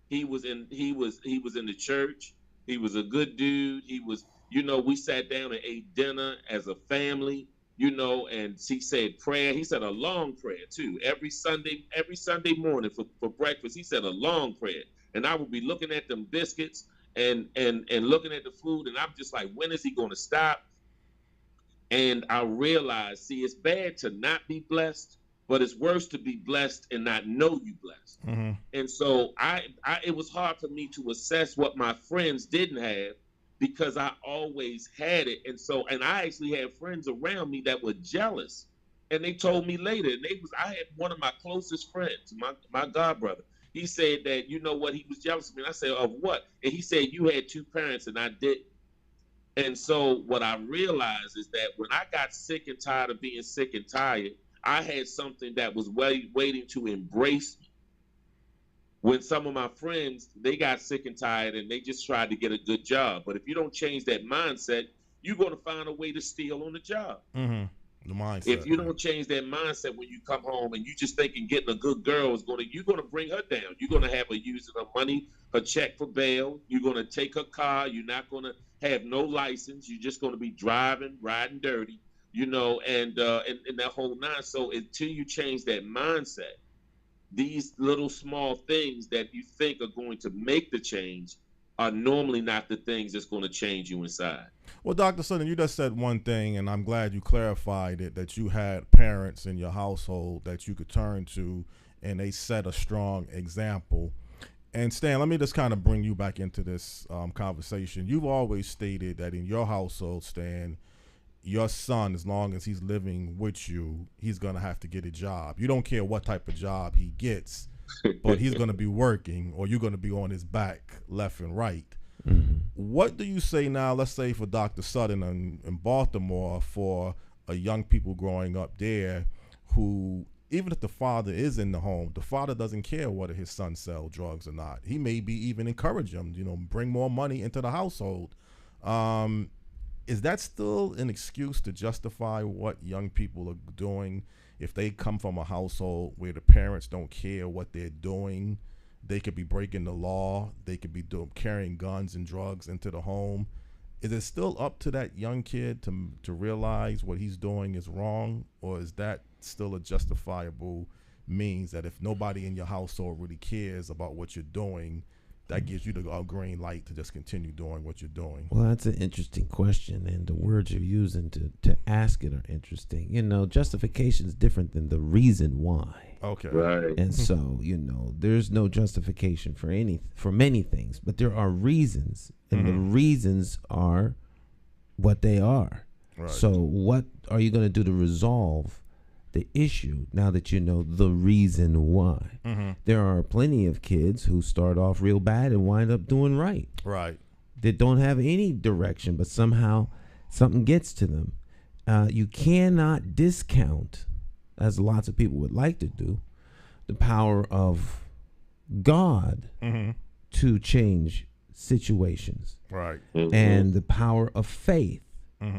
he was in the church. He was a good dude. He was, we sat down and ate dinner as a family, and he said prayer. He said a long prayer too. Every Sunday morning for breakfast, he said a long prayer. And I would be looking at them biscuits and looking at the food, and I'm just like, when is he going to stop? And I realized, see, it's bad to not be blessed, but it's worse to be blessed and not know you blessed. And so it was hard for me to assess what my friends didn't have because I always had it. And I actually had friends around me that were jealous. And they told me later, I had one of my closest friends, my god brother. He said that, he was jealous of me. And I said, of what? And he said, you had two parents and I didn't. And so what I realized is that when I got sick and tired of being sick and tired, I had something that was waiting to embrace me. When some of my friends, they got sick and tired and they just tried to get a good job. But if you don't change that mindset, you're going to find a way to steal on the job. Mm-hmm. The mindset. If you don't change that mindset when you come home and you just thinking getting a good girl you're going to bring her down. You're going to have her using her money, her check for bail. You're going to take her car. You're not going to have no license. You're just going to be driving, riding dirty, and that whole nine. So until you change that mindset, these little small things that you think are going to make the change are normally not the things that's going to change you inside. Well, Dr. Sutton, you just said one thing, and I'm glad you clarified it, that you had parents in your household that you could turn to, and they set a strong example. And Stan, let me just kind of bring you back into this conversation. You've always stated that in your household, Stan, your son, as long as he's living with you, he's going to have to get a job. You don't care what type of job he gets, but he's going to be working, or you're going to be on his back left and right. Mm-hmm. What do you say now, let's say for Dr. Sutton in Baltimore, for a young people growing up there who, even if the father is in the home, the father doesn't care whether his son sells drugs or not. He may be even encourage him, bring more money into the household. Is that still an excuse to justify what young people are doing? If they come from a household where the parents don't care what they're doing, they could be breaking the law. They could be carrying guns and drugs into the home. Is it still up to that young kid to realize what he's doing is wrong? Or is that still a justifiable means that if nobody in your household really cares about what you're doing, that gives you the green light to just continue doing what you're doing? Well, that's an interesting question, and the words you're using to ask it are interesting. Justification is different than the reason why. Okay. Right. And so, there's no justification for many things, but there are reasons, and the reasons are what they are. Right. So what are you going to do to resolve the issue now that you know the reason why? Mm-hmm. There are plenty of kids who start off real bad and wind up doing right. Right. They don't have any direction, but somehow something gets to them. You cannot discount, as lots of people would like to do, the power of God to change situations. Right. Mm-hmm. And the power of faith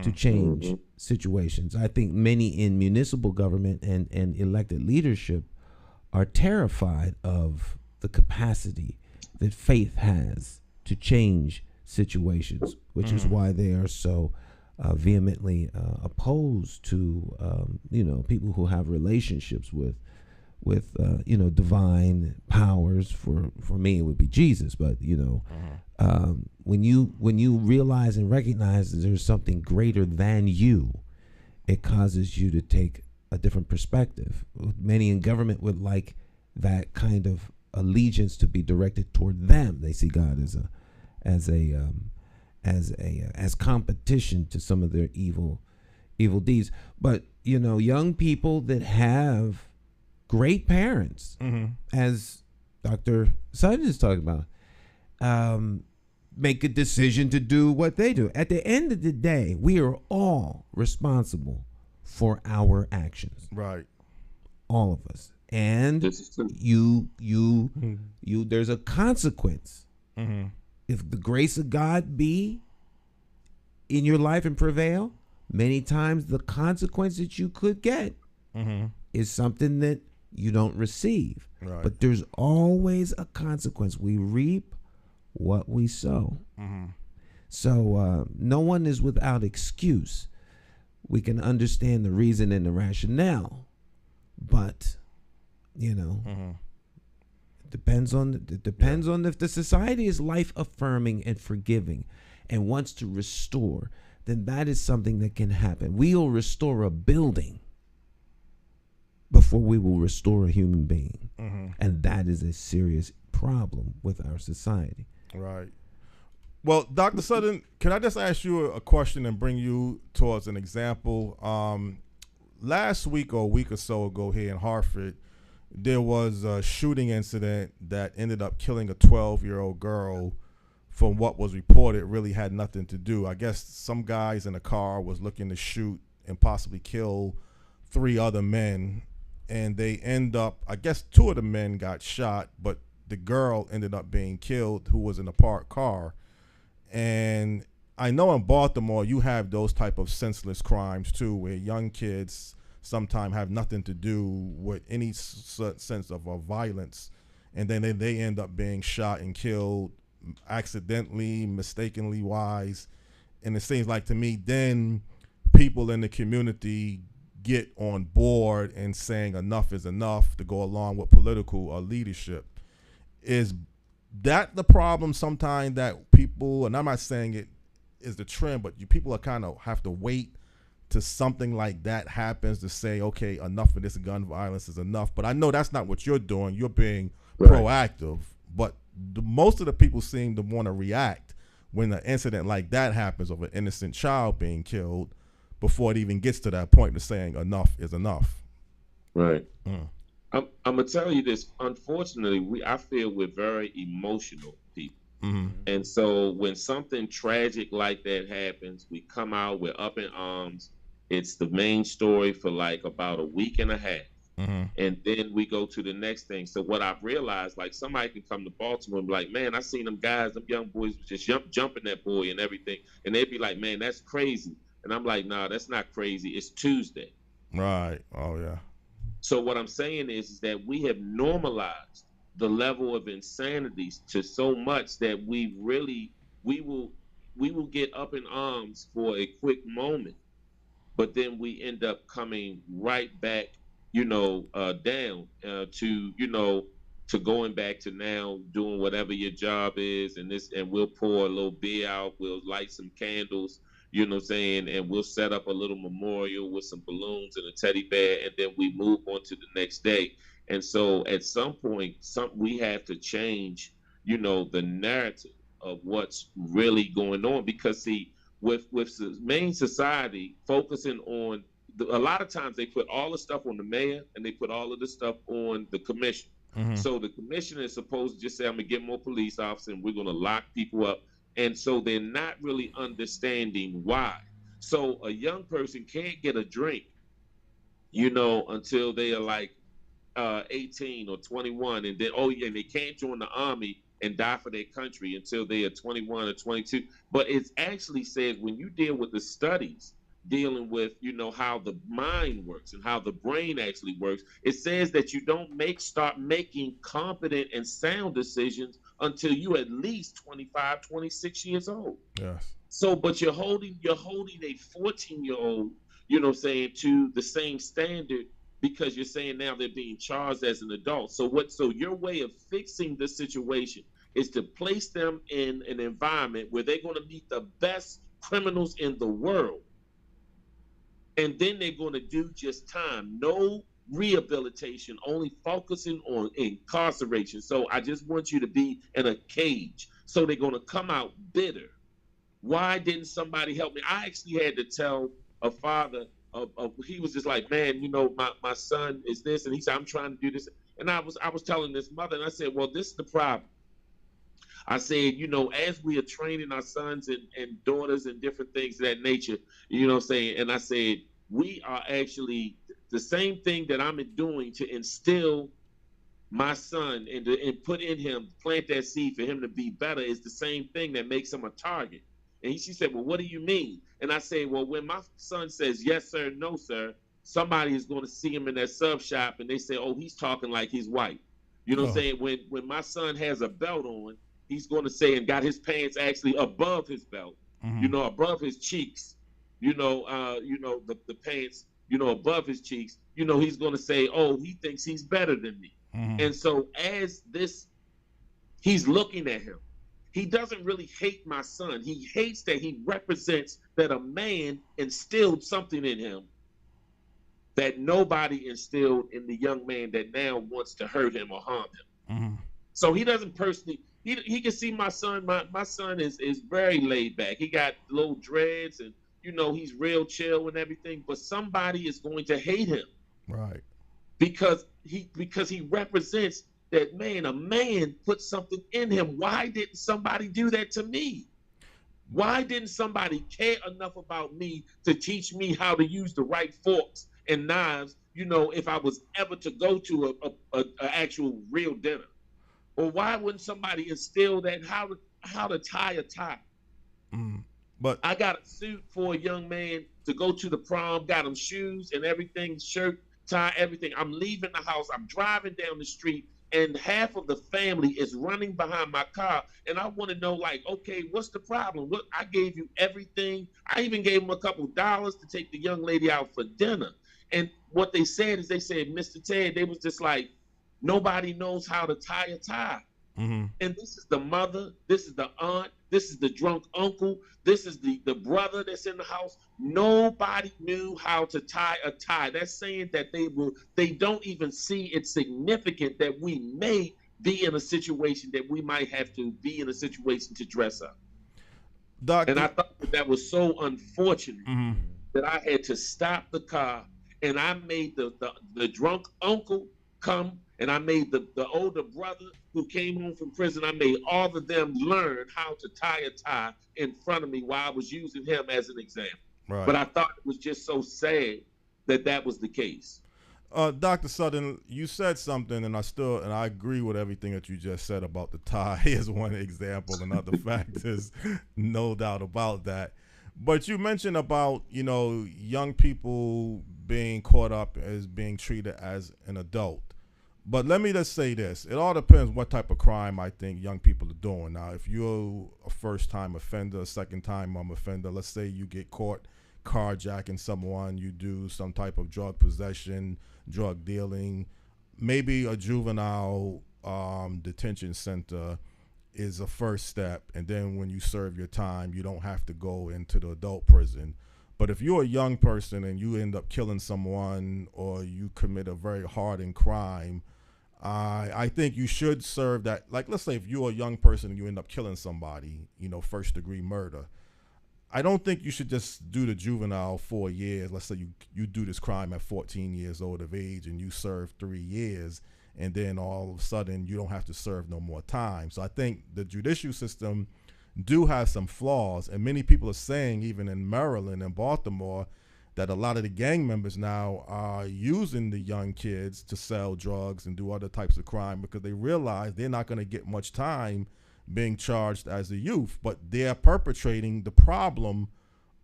to change situations. I think many in municipal government and elected leadership are terrified of the capacity that faith has to change situations, which is why they are so vehemently opposed to people who have relationships with divine powers. For me, it would be Jesus, but when you realize and recognize that there's something greater than you, it causes you to take a different perspective. Many in government would like that kind of allegiance to be directed toward them. They see God as competition to some of their evil deeds. But young people that have great parents, as Dr. Sutton is talking about, make a decision to do what they do. At the end of the day, we are all responsible for our actions. Right. All of us. And you there's a consequence. Mm-hmm. If the grace of God be in your life and prevail, many times the consequence that you could get is something that you don't receive. Right. But there's always a consequence. We reap what we sow. So no one is without excuse. We can understand the reason and the rationale, but it depends on if the society is life affirming and forgiving and wants to restore, then that is something that can happen. We'll restore a building before we will restore a human being. And that is a serious problem with our society. Right. Well, Dr. Sutton, can I just ask you a question and bring you towards an example? Last week or a week or so ago here in Hartford, there was a shooting incident that ended up killing a 12-year-old girl. From what was reported, really had nothing to do. I guess some guys in a car was looking to shoot and possibly kill 3 other men, and they end up, I guess 2 of the men got shot, but the girl ended up being killed who was in a parked car. And I know in Baltimore you have those type of senseless crimes too, where young kids sometimes have nothing to do with any sense of violence, and then they end up being shot and killed accidentally, mistakenly wise. And it seems like to me then people in the community get on board and saying enough is enough to go along with political leadership. Is that the problem sometimes, that people, and I'm not saying it is the trend, but people are kind of have to wait to something like that happens to say, okay, enough of this gun violence is enough. But I know that's not what you're doing. You're being proactive. But most of the people seem to want to react when an incident like that happens of an innocent child being killed before it even gets to that point of saying enough is enough. Right. I'm gonna tell you this. Unfortunately, I feel we're very emotional people, and so when something tragic like that happens, we come out, we're up in arms. It's the main story for like about a week and a half, and then we go to the next thing. So what I've realized, like somebody can come to Baltimore and be like, "Man, I seen them guys, them young boys just jumping that boy and everything," and they'd be like, "Man, that's crazy." And I'm like, "Nah, that's not crazy. It's Tuesday." Right. Oh yeah. So what I'm saying is that we have normalized the level of insanity to so much that we will get up in arms for a quick moment, but then we end up coming right back, down to going back to now doing whatever your job is, and we'll pour a little beer out, we'll light some candles. You know what I'm saying? And we'll set up a little memorial with some balloons and a teddy bear, and then we move on to the next day. And so at some point, we have to change, the narrative of what's really going on. Because see, with the main society focusing on, a lot of times they put all the stuff on the mayor and they put all of the stuff on the commission. So the commissioner is supposed to just say, I'm gonna get more police officers and we're gonna lock people up. And so they're not really understanding why. So a young person can't get a drink, until they are like 18 or 21. And then, and they can't join the army and die for their country until they are 21 or 22. But it actually says when you deal with the studies dealing with, how the mind works and how the brain actually works, it says that you don't start making competent and sound decisions until you at least 25, 26 years old. Yes. So, but you're holding a 14-year-old, to the same standard, because you're saying now they're being charged as an adult. So your way of fixing the situation is to place them in an environment where they're going to meet the best criminals in the world. And then they're going to do just time. No rehabilitation, only focusing on incarceration. So I just want you to be in a cage. So they're going to come out bitter. Why didn't somebody help me? I actually had to tell a father, he was just like, man, my son is this. And he said, I'm trying to do this. And I was telling this mother, and I said, well, this is the problem. I said, as we are training our sons and daughters and different things of that nature, and I said, we are actually the same thing that I'm doing to instill my son and put in him, plant that seed for him to be better, is the same thing that makes him a target. And she said, well, what do you mean? And I say, well, when my son says, yes, sir, no, sir, somebody is going to see him in that sub shop and they say, oh, he's talking like he's white. You know what I'm saying? When my son has a belt on, he's going to say, and got his pants actually above his belt, above his cheeks, the pants, above his cheeks, he's going to say, oh, he thinks he's better than me. And so he's looking at him. He doesn't really hate my son. He hates that he represents that a man instilled something in him that nobody instilled in the young man that now wants to hurt him or harm him. So he doesn't personally, he can see my son. My son is very laid back. He got little dreads and, he's real chill and everything, but somebody is going to hate him. Right. Because he represents that, man, a man put something in him. Why didn't somebody do that to me? Why didn't somebody care enough about me to teach me how to use the right forks and knives, if I was ever to go to a actual real dinner? Or why wouldn't somebody instill that how to tie a tie? But I got a suit for a young man to go to the prom, got him shoes and everything, shirt, tie, everything. I'm leaving the house. I'm driving down the street, and half of the family is running behind my car. And I want to know, like, okay, what's the problem? What I gave you everything. I even gave him a couple dollars to take the young lady out for dinner. And what they said is, they said, Mr. Ted, they was just like, nobody knows how to tie a tie. And this is the mother, this is the aunt, this is the drunk uncle, this is the brother that's in the house. Nobody knew how to tie a tie. That's saying that they don't even see it significant that we may be in a situation that we might have to be in a situation to dress up. And I thought that was so unfortunate that I had to stop the car, and I made the drunk uncle come, and I made the older brother who came home from prison, I made all of them learn how to tie a tie in front of me while I was using him as an example. Right. But I thought it was just so sad that was the case. Dr. Sutton, you said something, and I agree with everything that you just said about the tie as one example, and other factors, no doubt about that. But you mentioned about, young people being caught up as being treated as an adult. But let me just say this. It all depends what type of crime I think young people are doing. Now, if you're a first-time offender, a second-time offender, let's say you get caught carjacking someone, you do some type of drug possession, drug dealing, maybe a juvenile detention center is a first step. And then when you serve your time, you don't have to go into the adult prison. But if you're a young person and you end up killing someone or you commit a very hardened crime, I think you should serve that. Like, let's say if you're a young person and you end up killing somebody, first degree murder, I don't think you should just do the juvenile 4 years. Let's say you do this crime at 14 years old of age and you serve 3 years, and then all of a sudden you don't have to serve no more time. So I think the judicial system do have some flaws, and many people are saying, even in Maryland and Baltimore, that a lot of the gang members now are using the young kids to sell drugs and do other types of crime because they realize they're not going to get much time being charged as a youth, but they're perpetrating the problem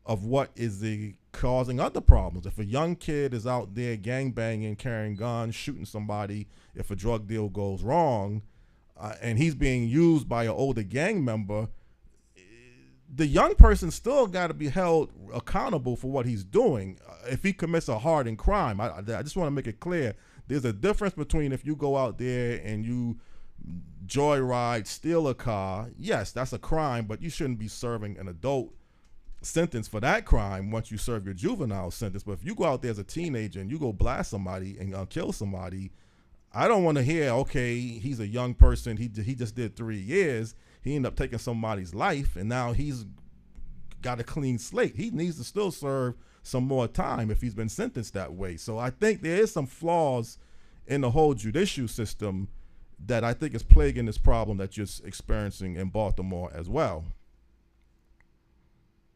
of what is causing other problems. If a young kid is out there gangbanging, carrying guns, shooting somebody, if a drug deal goes wrong, and he's being used by an older gang member, the young person still got to be held accountable for what he's doing. If he commits a hardened crime, I just want to make it clear. There's a difference between if you go out there and you joyride, steal a car. Yes, that's a crime, but you shouldn't be serving an adult sentence for that crime once you serve your juvenile sentence. But if you go out there as a teenager and you go blast somebody and kill somebody, I don't want to hear, okay, he's a young person, he just did 3 years. He ended up taking somebody's life, and now he's got a clean slate. He needs to still serve some more time if he's been sentenced that way. So I think there is some flaws in the whole judicial system that I think is plaguing this problem that you're experiencing in Baltimore as well.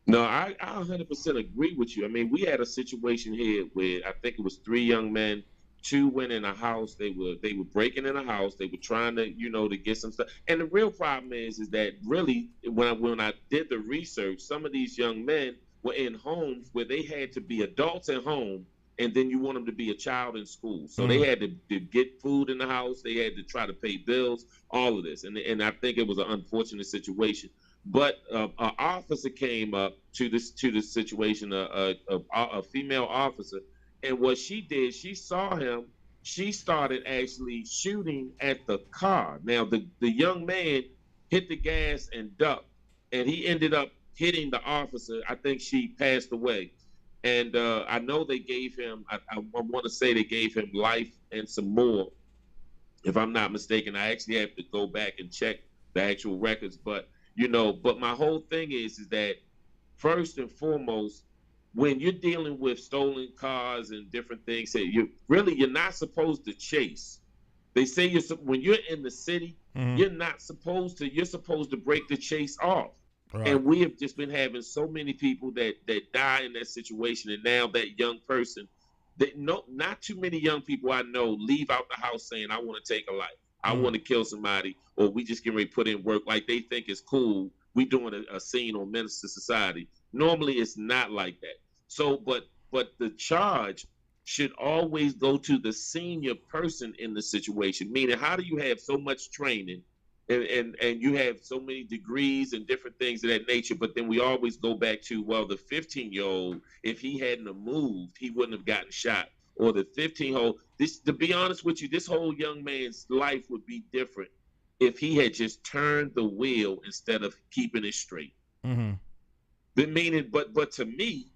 No, I 100% agree with you. I mean, we had a situation here where I think it was 3 young men. 2 went in a house. They were breaking in a house. They were trying to, to get some stuff. And the real problem is that really when I did the research, some of these young men were in homes where they had to be adults at home, and then you want them to be a child in school. So they had to get food in the house. They had to try to pay bills, all of this. And I think it was an unfortunate situation. But an officer came up to this situation, a female officer. And what she did, she saw him. She started actually shooting at the car. Now, the young man hit the gas and ducked, and he ended up hitting the officer. I think she passed away. And I know they gave him, I want to say they gave him life and some more, if I'm not mistaken. I actually have to go back and check the actual records. But, but my whole thing is that first and foremost, when you're dealing with stolen cars and different things, you're not supposed to chase. They say when you're in the city, you're supposed to break the chase off. Right. And we have just been having so many people that die in that situation. And now that young person, not too many young people I know leave out the house saying, I want to take a life. I want to kill somebody, or we just get ready to put in work like they think it's cool. We doing a scene on Menace to Society. Normally, it's not like that. So, but the charge should always go to the senior person in the situation. Meaning, how do you have so much training, and you have so many degrees and different things of that nature, but then we always go back to, well, the 15-year-old, if he hadn't have moved, he wouldn't have gotten shot. Or the 15-year-old, this, to be honest with you, this whole young man's life would be different if he had just turned the wheel instead of keeping it straight. But to me,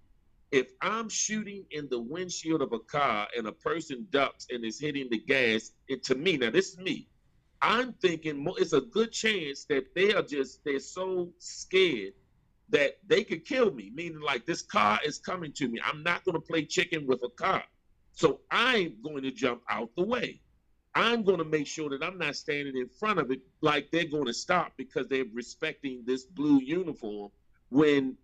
if I'm shooting in the windshield of a car and a person ducks and is hitting the gas, to me, now this is me, I'm thinking it's a good chance that they're so scared that they could kill me. Meaning, like, this car is coming to me. I'm not going to play chicken with a car. So I'm going to jump out the way. I'm going to make sure that I'm not standing in front of it like they're going to stop because they're respecting this blue uniform, when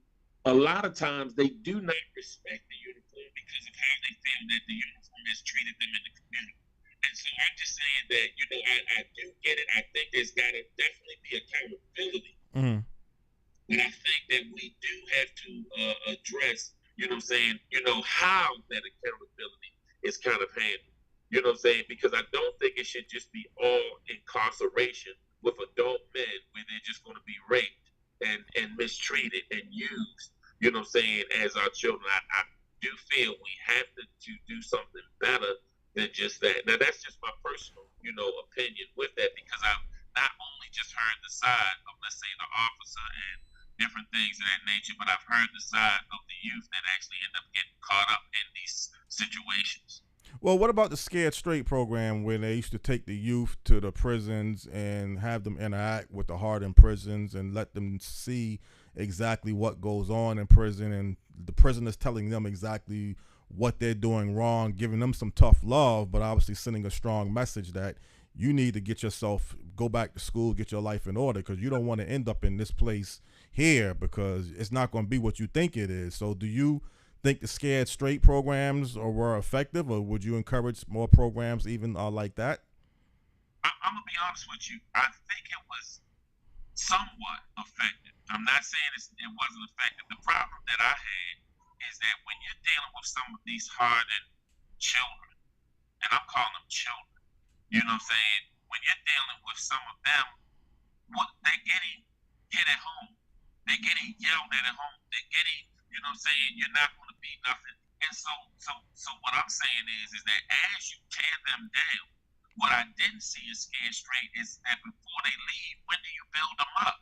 a lot of times they do not respect the uniform because of how they feel that the uniform has treated them in the community. And so I'm just saying that, I do get it. I think there's got to definitely be accountability. But I think that we do have to address, how that accountability is kind of handled. You know what I'm saying? Because I don't think it should just be all incarceration with adult men where they're just going to be raped and mistreated and used, as our children. I do feel we have to do something better than just that. Now, that's just my personal, opinion with that, because I've not only just heard the side of, let's say, the officer and different things of that nature, but I've heard the side of the youth that actually end up getting caught up in these situations. Well, what about the Scared Straight program, where they used to take the youth to the prisons and have them interact with the hardened prisons and let them see exactly what goes on in prison, and the prisoners telling them exactly what they're doing wrong, giving them some tough love, but obviously sending a strong message that you need to go back to school, get your life in order, because you don't want to end up in this place here, because it's not going to be what you think it is. So do you think the Scared Straight programs were effective, or would you encourage more programs even like that? I'm going to be honest with you. I think it was somewhat effective. I'm not saying it wasn't effective. The problem that I had is that when you're dealing with some of these hardened children, and I'm calling them children, you know what I'm saying? When you're dealing with some of them, they're getting hit at home. They're getting yelled at home. They're getting, you know what I'm saying, you're not going to be nothing. And so what I'm saying is that as you tear them down, what I didn't see in Scared Straight is that before they leave, when do you build them up?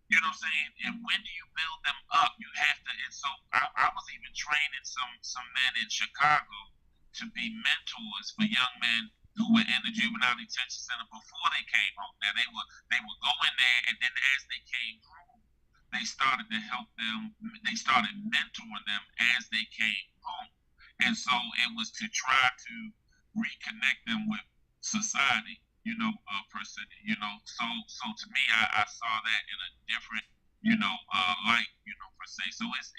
You know what I'm saying? And when do you build them up? You have to. And so I was even training some men in Chicago to be mentors for young men who were in the juvenile detention center before they came home. Now they would go in there, and then as they came home, they started to help them. They started mentoring them as they came home. And so it was to try to reconnect them with society, per se, so to me, I saw that in a different, light, per se. So it's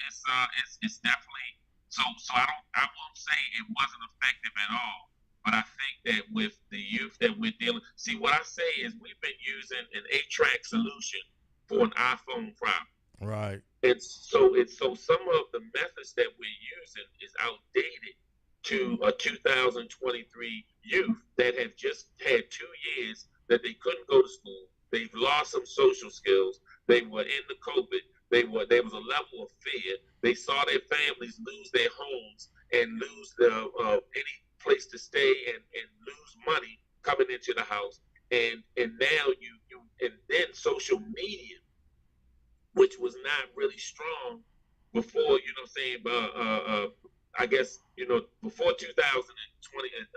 definitely, so I won't say it wasn't effective at all, but I think that with the youth that we're dealing, see, what I say is we've been using an 8-track solution for an iPhone problem. Right. And so some of the methods that we're using is outdated to a 2023 youth that have just had 2 years that they couldn't go to school. They've lost some social skills. They were in the COVID. There was a level of fear. They saw their families lose their homes and lose any place to stay and lose money coming into the house. And now and then social media, which was not really strong before, I guess, before 2020 and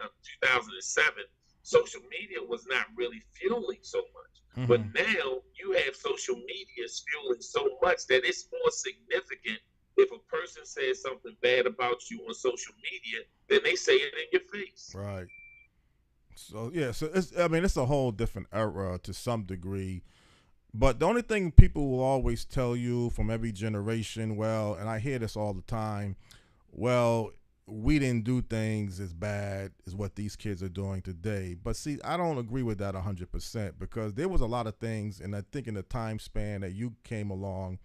2007, social media was not really fueling so much. But now you have social media fueling so much that it's more significant if a person says something bad about you on social media than they say it in your face. Right. So, yeah, it's a whole different era to some degree. But the only thing people will always tell you from every generation, and I hear this all the time, well, we didn't do things as bad as what these kids are doing today. But see, I don't agree with that 100% because there was a lot of things, and I think in the time span that you came along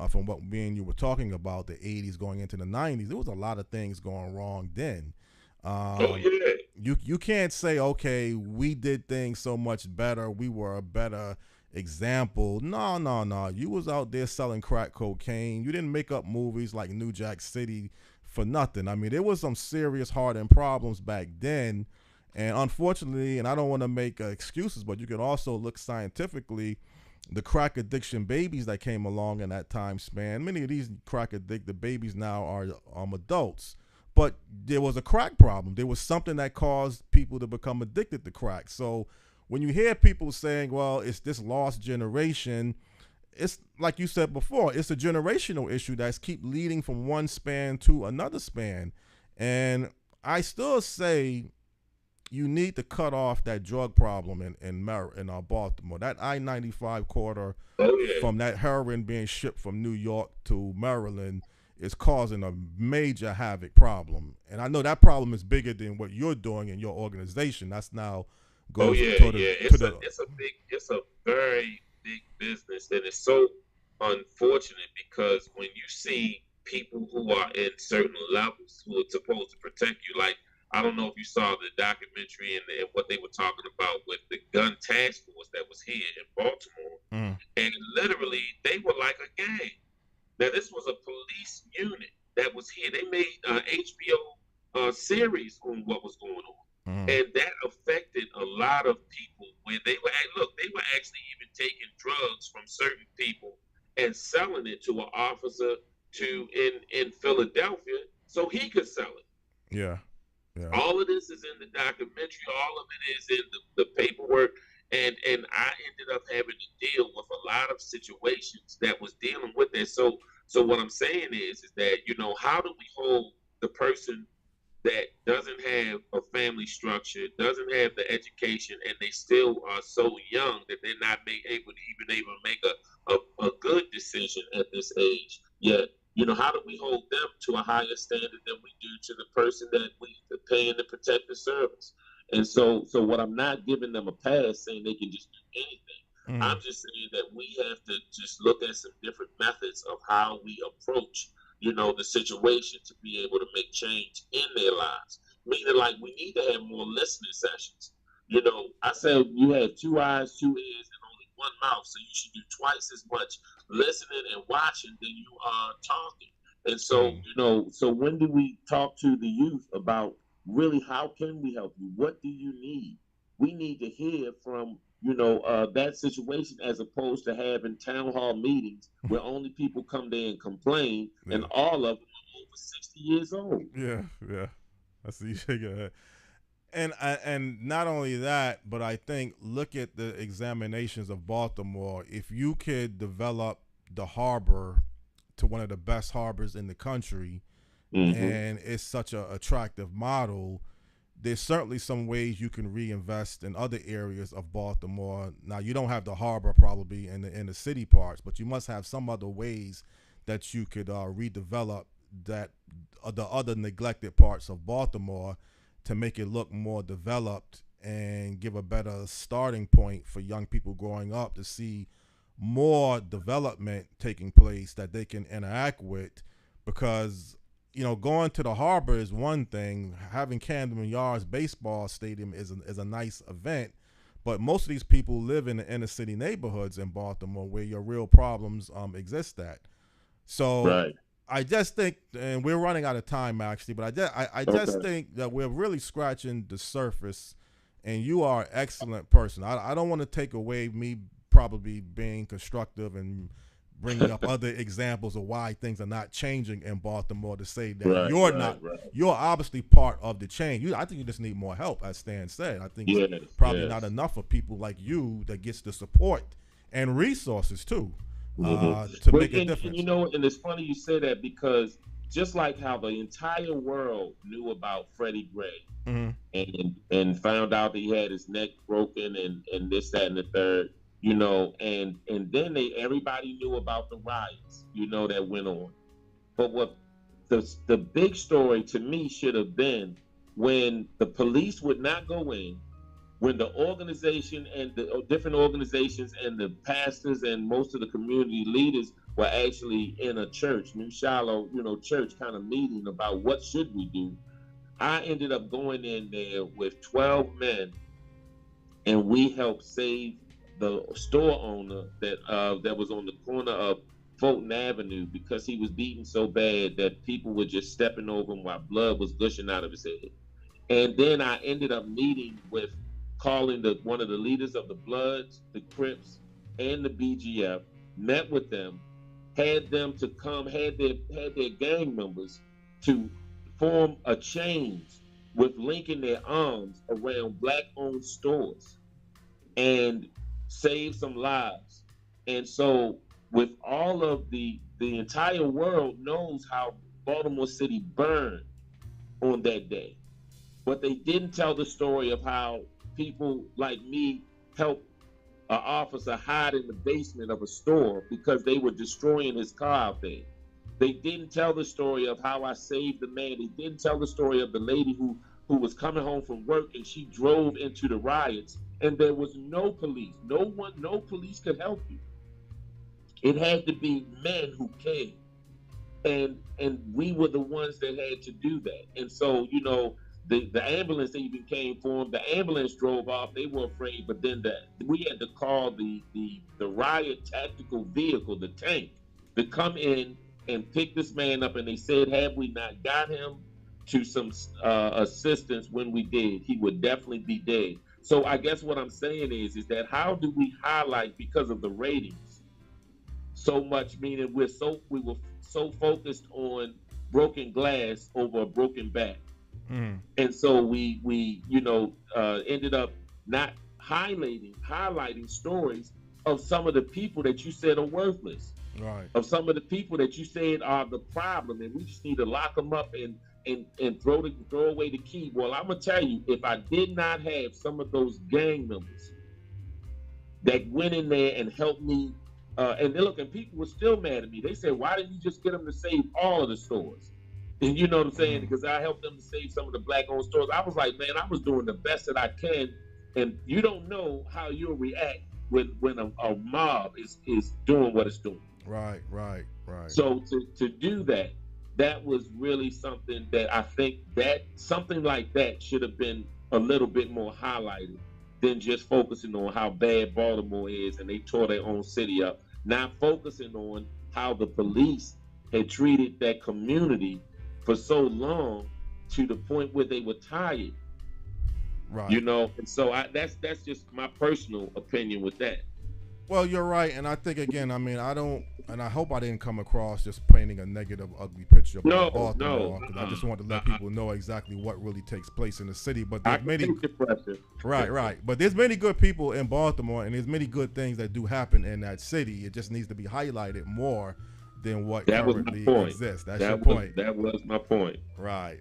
from what me and you were talking about, the 80s going into the 90s, there was a lot of things going wrong then. Yeah. You can't say, okay, we did things so much better, we were a better example. No. You was out there selling crack cocaine. You didn't make up movies like New Jack City for nothing. I mean, there was some serious hardened problems back then. And unfortunately, and I don't want to make excuses, but you can also look scientifically, the crack addiction babies that came along in that time span, many of these crack addicted babies now are adults. But there was a crack problem. There was something that caused people to become addicted to crack. So when you hear people saying, well, it's this lost generation, it's like you said before, it's a generational issue that's keep leading from one span to another span. And I still say you need to cut off that drug problem in Baltimore. That I-95 corridor from that heroin being shipped from New York to Maryland is causing a major havoc problem. And I know that problem is bigger than what you're doing in your organization. That's now goes It's a very big business, and it's so unfortunate because when you see people who are in certain levels who are supposed to protect you, like I don't know if you saw the documentary and what they were talking about with the gun task force that was here in Baltimore, and literally they were like a gang. Now this was a police unit that was here. They made HBO series on what was going on, and that affected a lot of people. Where they were actually even taking drugs from certain people and selling it to an officer in Philadelphia so he could sell it. Yeah. All of this is in the documentary. All of it is in the paperwork. And I ended up having to deal with a lot of situations that was dealing with it. So what I'm saying is that, how do we hold the person that doesn't have a family structure, doesn't have the education, and they still are so young that they're not able to make a good decision at this age? Yet, how do we hold them to a higher standard than we do to the person that we are paying to protect the service? And so what I'm not giving them a pass saying they can just do anything. I'm just saying that we have to just look at some different methods of how we approach, the situation to be able to make change in their lives. Meaning, like, we need to have more listening sessions. I said you have 2 eyes, 2 ears, and only 1 mouth, so you should do twice as much listening and watching than you are talking. And so, so when do we talk to the youth about really how can we help you? What do you need? We need to hear from that situation as opposed to having town hall meetings where only people come there and complain, and all of them are over 60 years old. Yeah. I see you shake your head. And not only that, but I think look at the examinations of Baltimore. If you could develop the harbor to one of the best harbors in the country, and it's such an attractive model, there's certainly some ways you can reinvest in other areas of Baltimore. Now, you don't have the harbor probably in the city parts, but you must have some other ways that you could redevelop that the other neglected parts of Baltimore to make it look more developed and give a better starting point for young people growing up to see more development taking place that they can interact with. Because going to the harbor is one thing. Having Camden Yards baseball stadium is a nice event, but most of these people live in the inner city neighborhoods in Baltimore where your real problems exist at. So I just think, and we're running out of time actually, but I just think that we're really scratching the surface, and you are an excellent person. I don't want to take away me probably being constructive and bringing up other examples of why things are not changing in Baltimore to say that you're obviously part of the change. I think you just need more help, as Stan said. I think it's probably not enough of people like you that gets the support and resources too to make a difference. And it's funny you say that, because just like how the entire world knew about Freddie Gray and found out that he had his neck broken and this, that, and the third, and then everybody knew about the riots, that went on. But what the big story to me should have been when the police would not go in, when the organization and the different organizations and the pastors and most of the community leaders were actually in a church, New Shiloh, church kind of meeting about what should we do. I ended up going in there with 12 men, and we helped save the store owner that was on the corner of Fulton Avenue, because he was beaten so bad that people were just stepping over him while blood was gushing out of his head. And then I ended up meeting with calling one of the leaders of the Bloods, the Crips, and the BGF, met with them, had them to come, had their gang members to form a chain with linking their arms around Black-owned stores and save some lives. And so with all of the entire world knows how Baltimore City burned on that day. But they didn't tell the story of how people like me helped an officer hide in the basement of a store because they were destroying his car out there. They didn't tell the story of how I saved the man. They didn't tell the story of the lady who was coming home from work and she drove into the riots and there was no police. No police could help you. It had to be men who came. And we were the ones that had to do that. And so, the ambulance even came for them. The ambulance drove off. They were afraid, but then we had to call the riot tactical vehicle, the tank, to come in and pick this man up. And they said, had we not got him to some assistance when we did, he would definitely be dead. So I guess what I'm saying is that how do we highlight, because of the ratings, so much, meaning we were so focused on broken glass over a broken back. And so we ended up not highlighting stories of some of the people that you said are worthless, right? Of some of the people that you said are the problem, and we just need to lock them up and throw away the key. Well, I'm gonna tell you, if I did not have some of those gang members that went in there and helped me, and people were still mad at me. They said, "Why didn't you just get them to save all of the stores?" And you know what I'm saying? Because I helped them to save some of the Black-owned stores. I was like, man, I was doing the best that I can. And you don't know how you'll react when a mob is doing what it's doing. Right. So to do that was really something that I think that something like that should have been a little bit more highlighted than just focusing on how bad Baltimore is and they tore their own city up. Not focusing on how the police had treated that community for so long to the point where they were tired, right? And so that's just my personal opinion with that. Well, you're right, and I think again, I hope I didn't come across just painting a negative, ugly picture of Baltimore. Because I just want to let people know exactly what really takes place in the city. But there's right. But there's many good people in Baltimore, and there's many good things that do happen in that city. It just needs to be highlighted more than what currently exists. That's your point. That was my point. Right.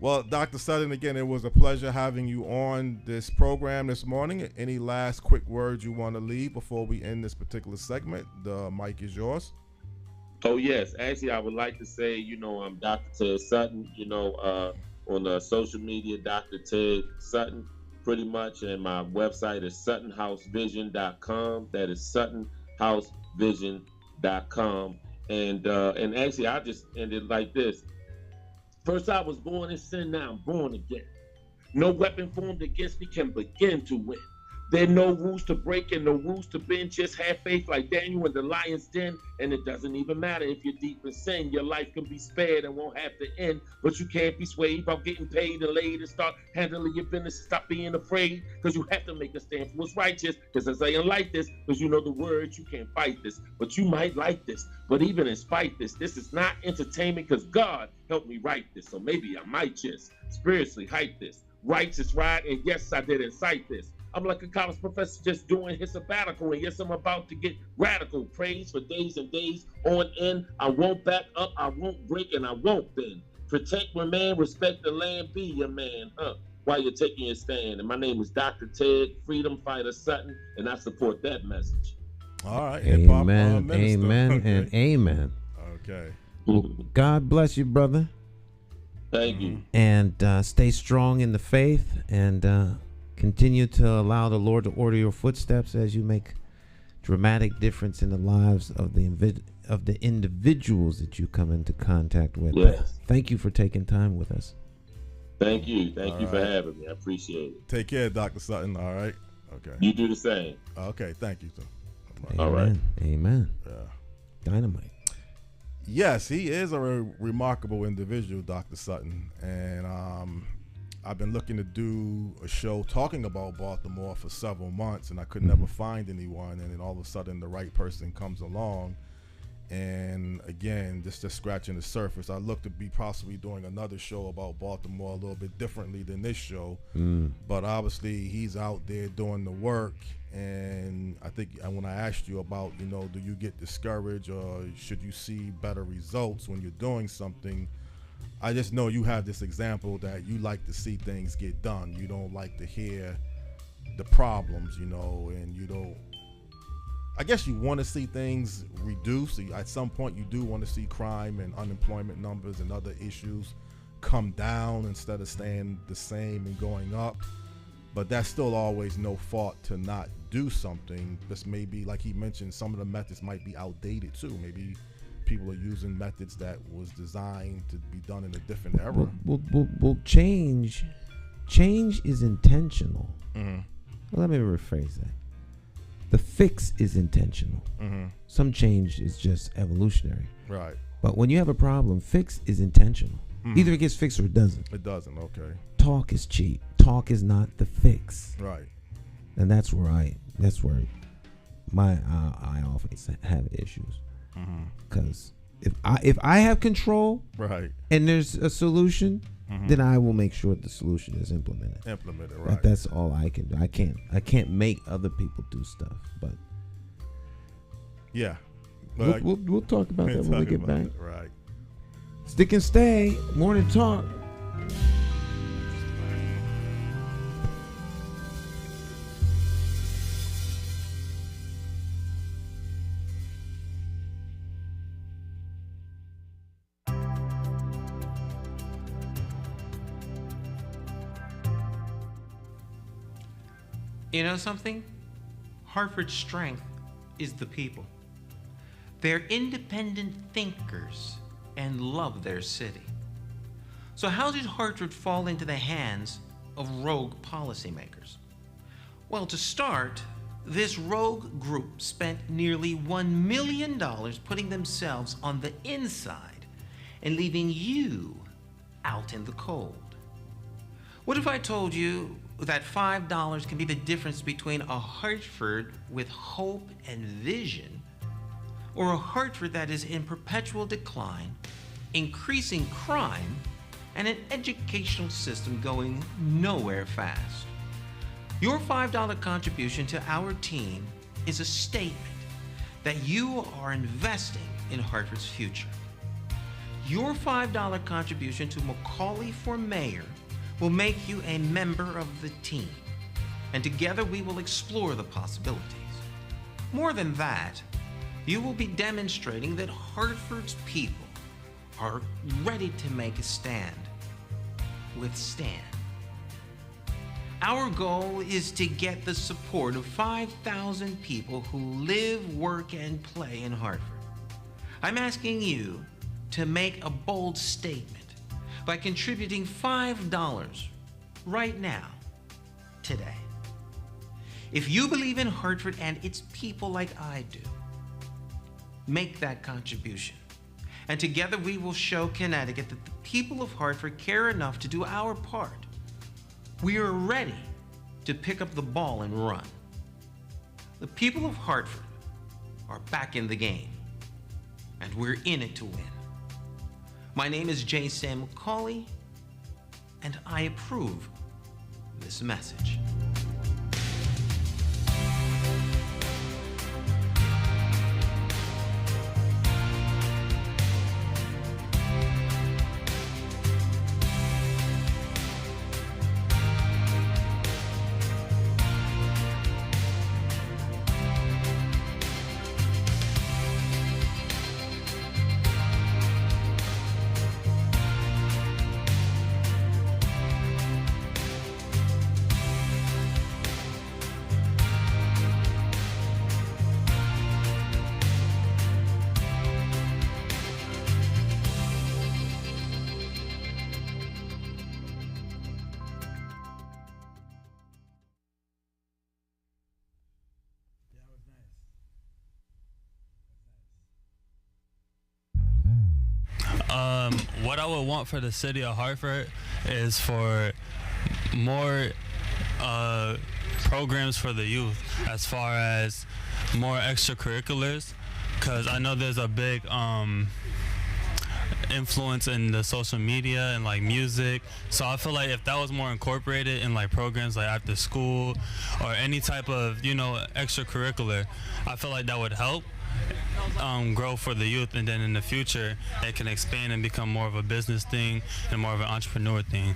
Well, Dr. Sutton, again, it was a pleasure having you on this program this morning. Any last quick words you want to leave before we end this particular segment? The mic is yours. Oh, yes. Actually, I would like to say, I'm Dr. Ted Sutton, on social media, Dr. Ted Sutton, pretty much. And my website is suttonhousevision.com. That is suttonhousevision.com. And actually, I just ended like this. First I was born in sin, now I'm born again. No weapon formed against me can begin to win. There are no rules to break and no rules to bend. Just have faith like Daniel in the lion's den. And it doesn't even matter if you're deep in sin. Your life can be spared and won't have to end. But you can't be swayed about getting paid and laid and start handling your business. Stop being afraid, because you have to make a stand for what's righteous. Because I say like this, because you know the words, you can't fight this. But you might like this. But even in spite this is not entertainment, because God helped me write this. So maybe I might just spiritually hype this. Righteous ride, and yes, I did incite this. I'm like a college professor just doing his sabbatical, and yes, I'm about to get radical. Praise for days and days on end. I won't back up, I won't break, and I won't bend. Protect my man, respect the land, be your man, while you're taking your stand. And my name is Dr. Ted, Freedom Fighter Sutton, and I support that message. All right. Amen, amen, and amen. Okay. Well, God bless you, brother. Thank you. And stay strong in the faith, and continue to allow the Lord to order your footsteps as you make dramatic difference in the lives of the individuals that you come into contact with. Yes. Thank you for taking time with us. Thank you. Thank you for right. having me. I appreciate it. Take care, Dr. Sutton. All right. Okay. You do the same. Okay. Thank you, sir. All right. Amen. Yeah. Dynamite. Yes, he is a remarkable individual, Dr. Sutton, and I've been looking to do a show talking about Baltimore for several months, and I could never find anyone, and then all of a sudden the right person comes along, and again, just scratching the surface. I look to be possibly doing another show about Baltimore a little bit differently than this show, but obviously he's out there doing the work. And I think when I asked you about, do you get discouraged or should you see better results when you're doing something, I just know you have this example that you like to see things get done. You don't like to hear the problems, and you don't, I guess you want to see things reduce. At some point you do want to see crime and unemployment numbers and other issues come down instead of staying the same and going up. But that's still always no fault to not do something. This may be, like he mentioned, some of the methods might be outdated too. Maybe people are using methods that was designed to be done in a different era. Well, change is intentional. Well, let me rephrase that. The fix is intentional. Some change is just evolutionary. Right. But when you have a problem, fix is intentional. Either it gets fixed or it doesn't. It doesn't, okay. Talk is cheap. Talk is not the fix. Right. And that's where I always have issues. Because if I have control, right, and there's a solution, then I will make sure the solution is implemented. Right. That's all I can do. I can't make other people do stuff. But yeah, we'll talk about that when we get back. Right. Stick and stay. Morning talk. You know something? Hartford's strength is the people. They're independent thinkers and love their city. So how did Hartford fall into the hands of rogue policymakers? Well, to start, this rogue group spent nearly $1 million putting themselves on the inside and leaving you out in the cold. What if I told you that $5 can be the difference between a Hartford with hope and vision or a Hartford that is in perpetual decline, increasing crime, and an educational system going nowhere fast? Your $5 contribution to our team is a statement that you are investing in Hartford's future. Your $5 contribution to McCauley for mayor will make you a member of the team, and together we will explore the possibilities. More than that, you will be demonstrating that Hartford's people are ready to make a stand with Stan. Our goal is to get the support of 5,000 people who live, work, and play in Hartford. I'm asking you to make a bold statement by contributing $5 right now, today. If you believe in Hartford and its people like I do, make that contribution. And together we will show Connecticut that the people of Hartford care enough to do our part. We are ready to pick up the ball and run. The people of Hartford are back in the game, and we're in it to win. My name is J. Sam McCauley, and I approve this message. what I would want for the city of Hartford is for more programs for the youth, as far as more extracurriculars, because I know there's a big influence in the social media and like music. So I feel like if that was more incorporated in like programs like after school or any type of, you know, extracurricular, I feel like that would help grow for the youth, and then in the future it can expand and become more of a business thing and more of an entrepreneur thing.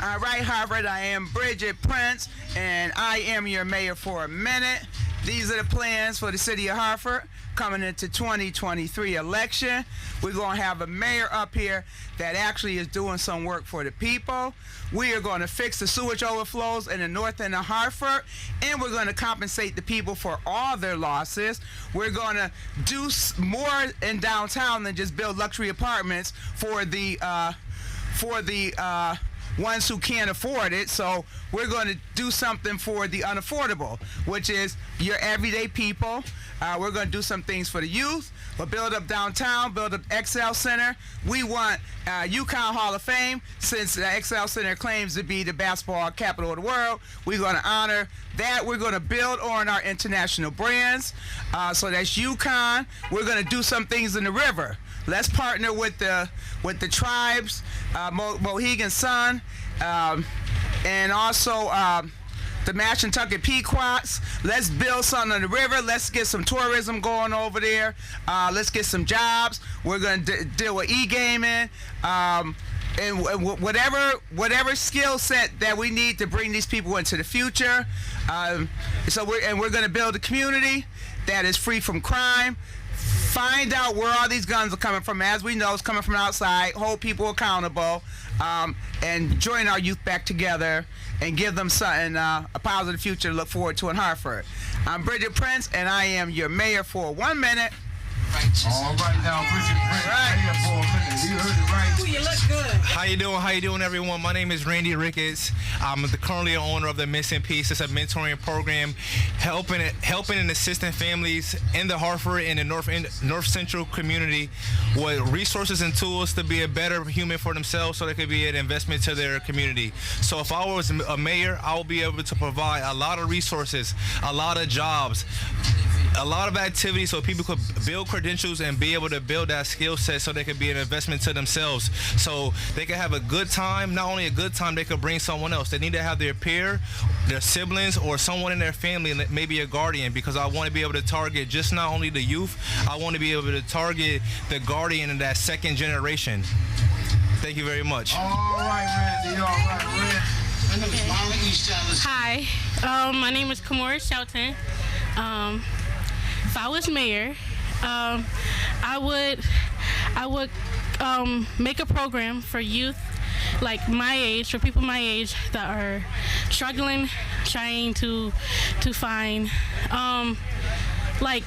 All right, Harvard, I am Bridget Prince, and I am your mayor for a minute. These are the plans for the city of Hartford coming into 2023 election. We're going to have a mayor up here that actually is doing some work for the people. We are going to fix the sewage overflows in the north end of Hartford, and we're going to compensate the people for all their losses. We're going to do more in downtown than just build luxury apartments for the ones who can't afford it. So we're going to do something for the unaffordable, which is your everyday people. We're going to do some things for the youth. We'll build up downtown, build up XL Center. We want UConn Hall of Fame. Since the XL Center claims to be the basketball capital of the world, we're going to honor that. We're going to build on our international brands. So that's UConn. We're going to do some things in the river. Let's partner with the tribes, Mohegan Sun, and also the Mashantucket Pequots. Let's build something on the river. Let's get some tourism going over there. Let's get some jobs. We're going to deal with e-gaming. And whatever skill set that we need to bring these people into the future. We're going to build a community that is free from crime. Find out where all these guns are coming from. As we know, it's coming from outside. Hold people accountable, and join our youth back together and give them something, a positive future to look forward to in Hartford. I'm Bridget Prince, and I am your mayor for 1 minute. All right now, Bridget Prince, right here for a minute. You heard it right. Ooh, you look good. How you doing? How you doing, everyone? My name is Randy Ricketts. I'm currently the owner of the Missing Piece. It's a mentoring program helping and assisting families in the Hartford and the North Central community with resources and tools to be a better human for themselves, so they could be an investment to their community. So if I was a mayor, I would be able to provide a lot of resources, a lot of jobs, a lot of activities so people could build credentials and be able to build that skill set so they could be an investment to themselves, so they can have a good time. Not only a good time, they could bring someone else. They need to have their peer, their siblings, or someone in their family, maybe a guardian, because I want to be able to target just not only the youth, I want to be able to target the guardian in that second generation. Thank you very much. All right, Randy. All right, Randy. Hi, my name is Kamora Shelton. If I was mayor, I would make a program for youth like my age, for people my age that are struggling, trying to find, like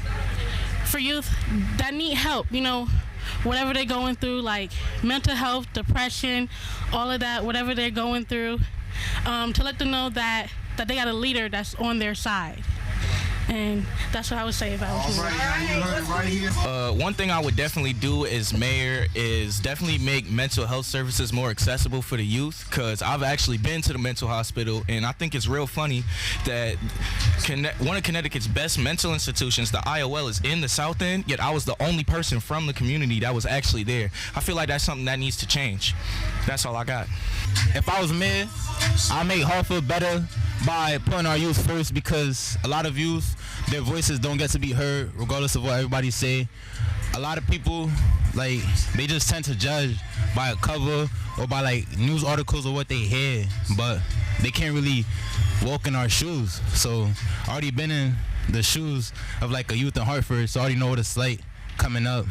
for youth that need help, you know, whatever they're going through, like mental health, depression, all of that, whatever they're going through, to let them know that they got a leader that's on their side. And that's what I would say if I was one thing I would definitely do as mayor is definitely make mental health services more accessible for the youth, because I've actually been to the mental hospital, and I think it's real funny that one of Connecticut's best mental institutions, the IOL, is in the South End, yet I was the only person from the community that was actually there. I feel like that's something that needs to change. That's all I got. If I was mayor, I'd make Hartford better by putting our youth first, because a lot of youth, their voices don't get to be heard regardless of what everybody say. A lot of people, like, they just tend to judge by a cover or by like news articles or what they hear, but they can't really walk in our shoes. So I already been in the shoes of like a youth in Hartford, so I already know what it's like coming up.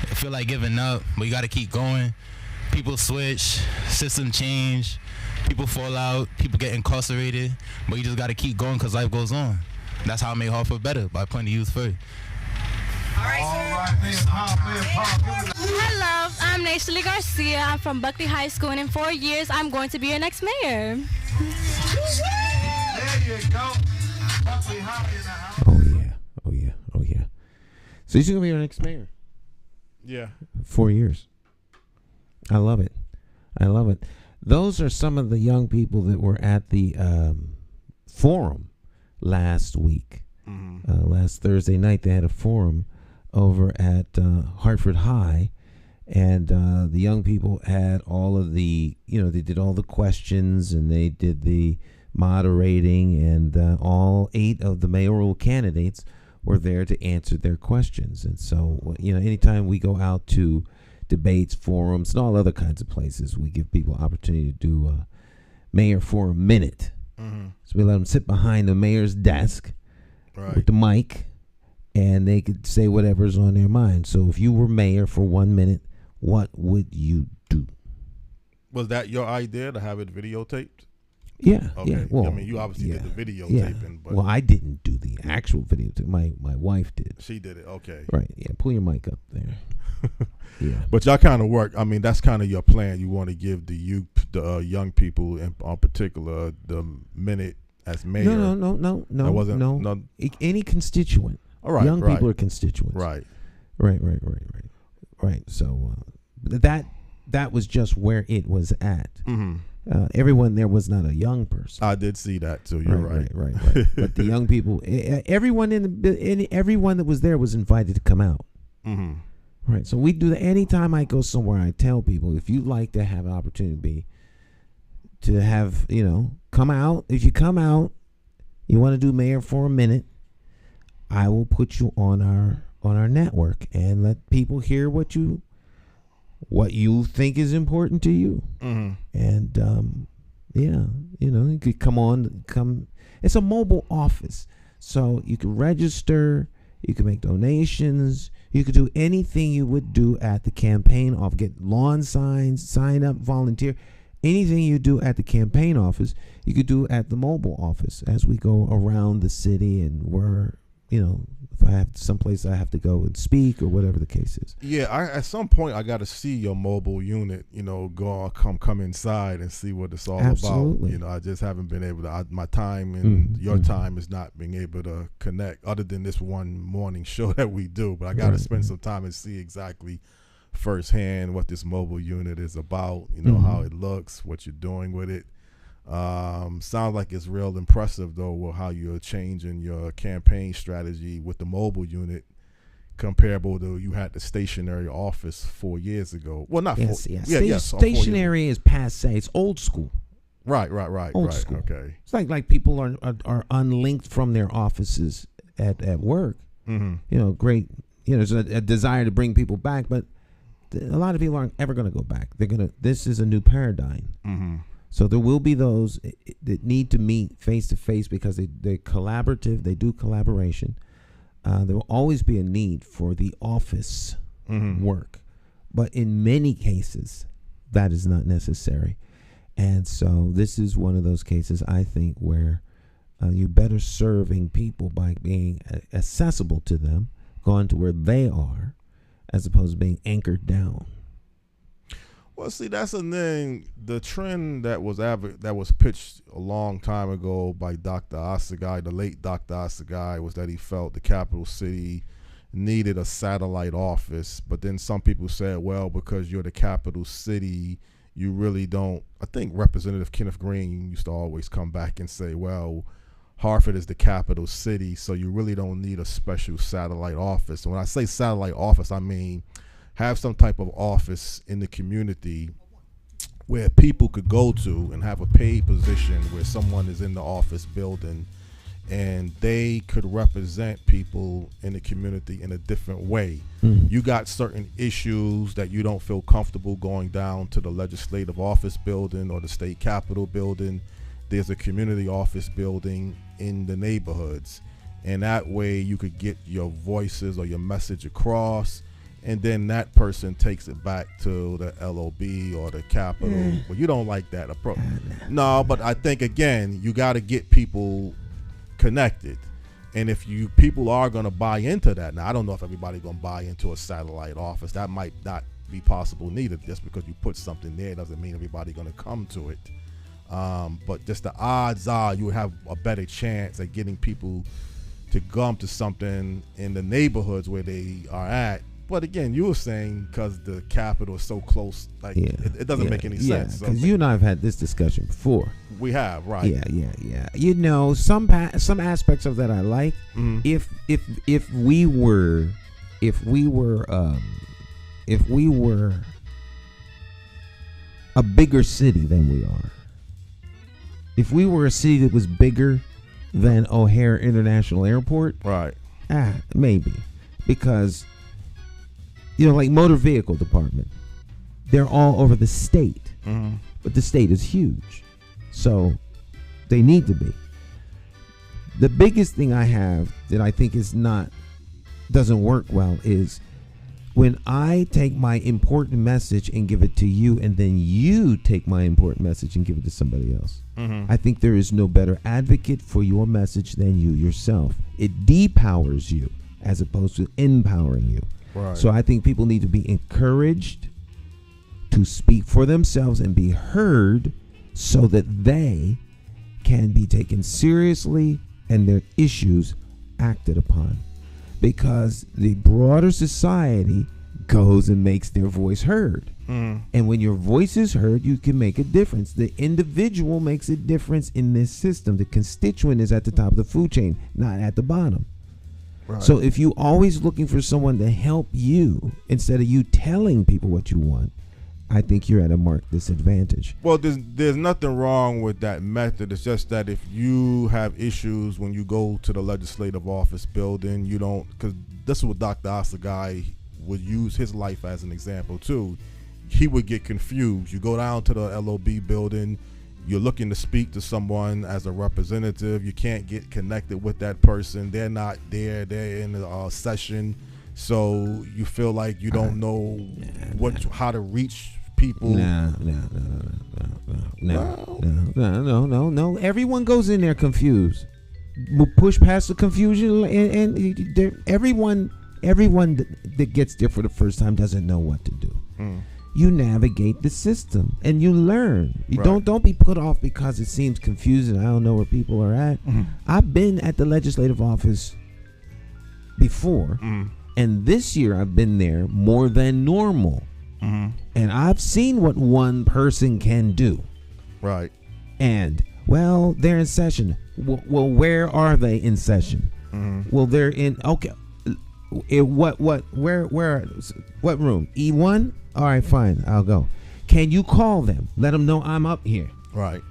I feel like giving up, but you got to keep going. People switch, system change, people fall out, people get incarcerated, but you just got to keep going because life goes on. That's how I make Hartford better, by putting the youth first. Hello, I'm Nyesha Garcia. I'm from Buckley High School, and in 4 years, I'm going to be your next mayor. There you go. Buckley High in the house. Oh yeah, oh yeah, oh yeah. So you're gonna be our next mayor? Yeah. 4 years. I love it. I love it. Those are some of the young people that were at the forum last week. Last Thursday night, they had a forum over at Hartford High, and the young people had all of the, they did all the questions and they did the moderating, and all 8 of the mayoral candidates were there to answer their questions. And so, anytime we go out to debates, forums, and all other kinds of places, we give people opportunity to do mayor for a minute. So we let them sit behind the mayor's desk with the mic, and they could say whatever's on their mind. So if you were mayor for 1 minute, what would you do? Was that your idea to have it videotaped? Yeah. Okay. Yeah. Well, you obviously did the videotaping. Yeah. But well, I didn't do the actual videotape. My wife did. She did it. Okay. Right. Yeah. Pull your mic up there. Yeah. But y'all kind of work. I mean, that's kind of your plan. You want to give the youth, the young people in particular, the minute as mayor. No. That wasn't no. Any constituent. All right. Young people are constituents. Right. Right. So that was just where it was at. Everyone there was not a young person. I did see that too. You're right. But the young people, everyone everyone that was there was invited to come out. Right. So we do that. Anytime I go somewhere, I tell people, if you'd like to have an opportunity to have, come out. If you come out, you want to do mayor for a minute, I will put you on our network and let people hear what you think is important to you. And you could come. It's a mobile office, so you can register. You can make donations. You could do anything you would do at the campaign office. Get lawn signs, sign up, volunteer. Anything you do at the campaign office, you could do at the mobile office as we go around the city, and we're, if I have someplace I have to go and speak or whatever the case is. Yeah, at some point I got to see your mobile unit, come inside and see what it's all Absolutely. about. I just haven't been able to. My time and your time is not being able to connect, other than this one morning show that we do. But I got to spend some time and see exactly firsthand what this mobile unit is about. How it looks, what you're doing with it. Sounds like it's real impressive though, with how you're changing your campaign strategy with the mobile unit, comparable to you had the stationary office 4 years ago. Well, not yes, 4. Yes. Yes. Stationary is passe. It's old school. Right. Old school. Okay. It's like people are unlinked from their offices at work. Great. There's a desire to bring people back, but a lot of people aren't ever going to go back. This is a new paradigm. So there will be those that need to meet face to face because they're collaborative. They do collaboration. There will always be a need for the office work, but in many cases, that is not necessary. And so this is one of those cases, I think, where you're better serving people by being accessible to them, going to where they are, as opposed to being anchored down. Well, see, that's the thing. The trend that was pitched a long time ago by Dr. Assegai, the late Dr. Assegai, was that he felt the capital city needed a satellite office. But then some people said, well, because you're the capital city, you really don't. I think Representative Kenneth Green used to always come back and say, well, Hartford is the capital city, so you really don't need a special satellite office. And when I say satellite office, I mean have some type of office in the community where people could go to and have a paid position where someone is in the office building and they could represent people in the community in a different way. You got certain issues that you don't feel comfortable going down to the legislative office building or the state capitol building. There's a community office building in the neighborhoods, and that way you could get your voices or your message across. And then that person takes it back to the LOB or the Capitol. Well, you don't like that approach. No, but I think, again, you got to get people connected. And if people are going to buy into that, now I don't know if everybody's going to buy into a satellite office. That might not be possible neither. Just because you put something there doesn't mean everybody's going to come to it. But just the odds are you have a better chance at getting people to come to something in the neighborhoods where they are at But again, you were saying because the capital is so close, like it doesn't make any sense. Because you and I have had this discussion before. We have, right? Yeah. You know, some aspects of that I like. If we were a bigger city than we are, if we were a city that was bigger than O'Hare International Airport, right? Maybe, because you know, like motor vehicle department, they're all over the state, but the state is huge, so they need to be. The biggest thing I have that I think doesn't work well is when I take my important message and give it to you, and then you take my important message and give it to somebody else. I think there is no better advocate for your message than you yourself. It depowers you as opposed to empowering you. Right. So I think people need to be encouraged to speak for themselves and be heard so that they can be taken seriously and their issues acted upon. Because the broader society goes and makes their voice heard. And when your voice is heard, you can make a difference. The individual makes a difference in this system. The constituent is at the top of the food chain, not at the bottom. Right. So if you always looking for someone to help you instead of you telling people what you want, I think you're at a marked disadvantage. Well, there's nothing wrong with that method. It's just that if you have issues when you go to the legislative office building, you don't, because this is what Dr. Osagai would use his life as an example too. He would get confused. You go down to the LOB building, you're looking to speak to someone as a representative. You can't get connected with that person. They're not there. They're in a session. So you feel like you don't know how to reach people. No. Everyone goes in there confused. We'll push past the confusion, and everyone that gets there for the first time doesn't know what to do. You navigate the system and you learn. You don't be put off because it seems confusing. I don't know where people are at. I've been at the legislative office before, and this year I've been there more than normal. And I've seen what one person can do. Right. And, well, they're in session. Well, where are they in session? Well, they're in, okay. What room? E1? All right, fine. I'll go. Can you call them? Let them know I'm up here. Right.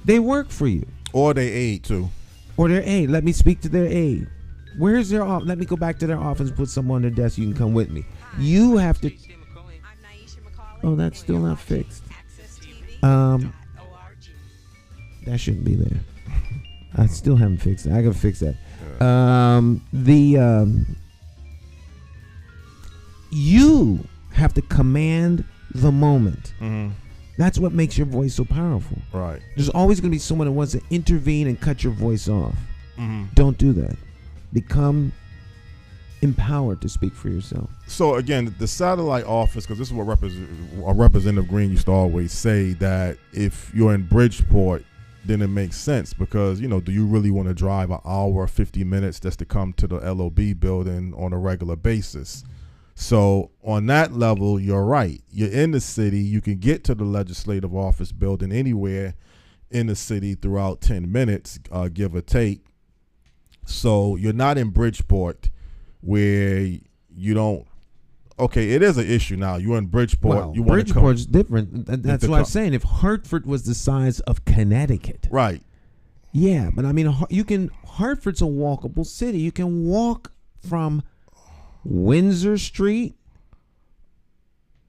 They work for you. Or they aid, too. Or their aide. Let me speak to their aide. Where's their office? Let me go back to their office and put someone on their desk. You can come with me. You have to. Oh, that's still not fixed. That shouldn't be there. I still haven't fixed it. I gotta fix that. You have to command the moment. That's what makes your voice so powerful. Right. There's always going to be someone that wants to intervene and cut your voice off. Don't do that. Become empowered to speak for yourself. So again, the satellite office, because this is what Representative Green used to always say, that if you're in Bridgeport, then it makes sense, because, you know, do you really want to drive an hour, 50 minutes just to come to the LOB building on a regular basis? So on that level, you're right. You're in the city. You can get to the legislative office building anywhere in the city throughout 10 minutes, give or take. So you're not in Bridgeport where you don't. Okay, it is an issue now. You're in Bridgeport. Well, Bridgeport's different. That's what I'm saying. If Hartford was the size of Connecticut. Right. Yeah, but I mean, Hartford's a walkable city. You can walk from Windsor Street,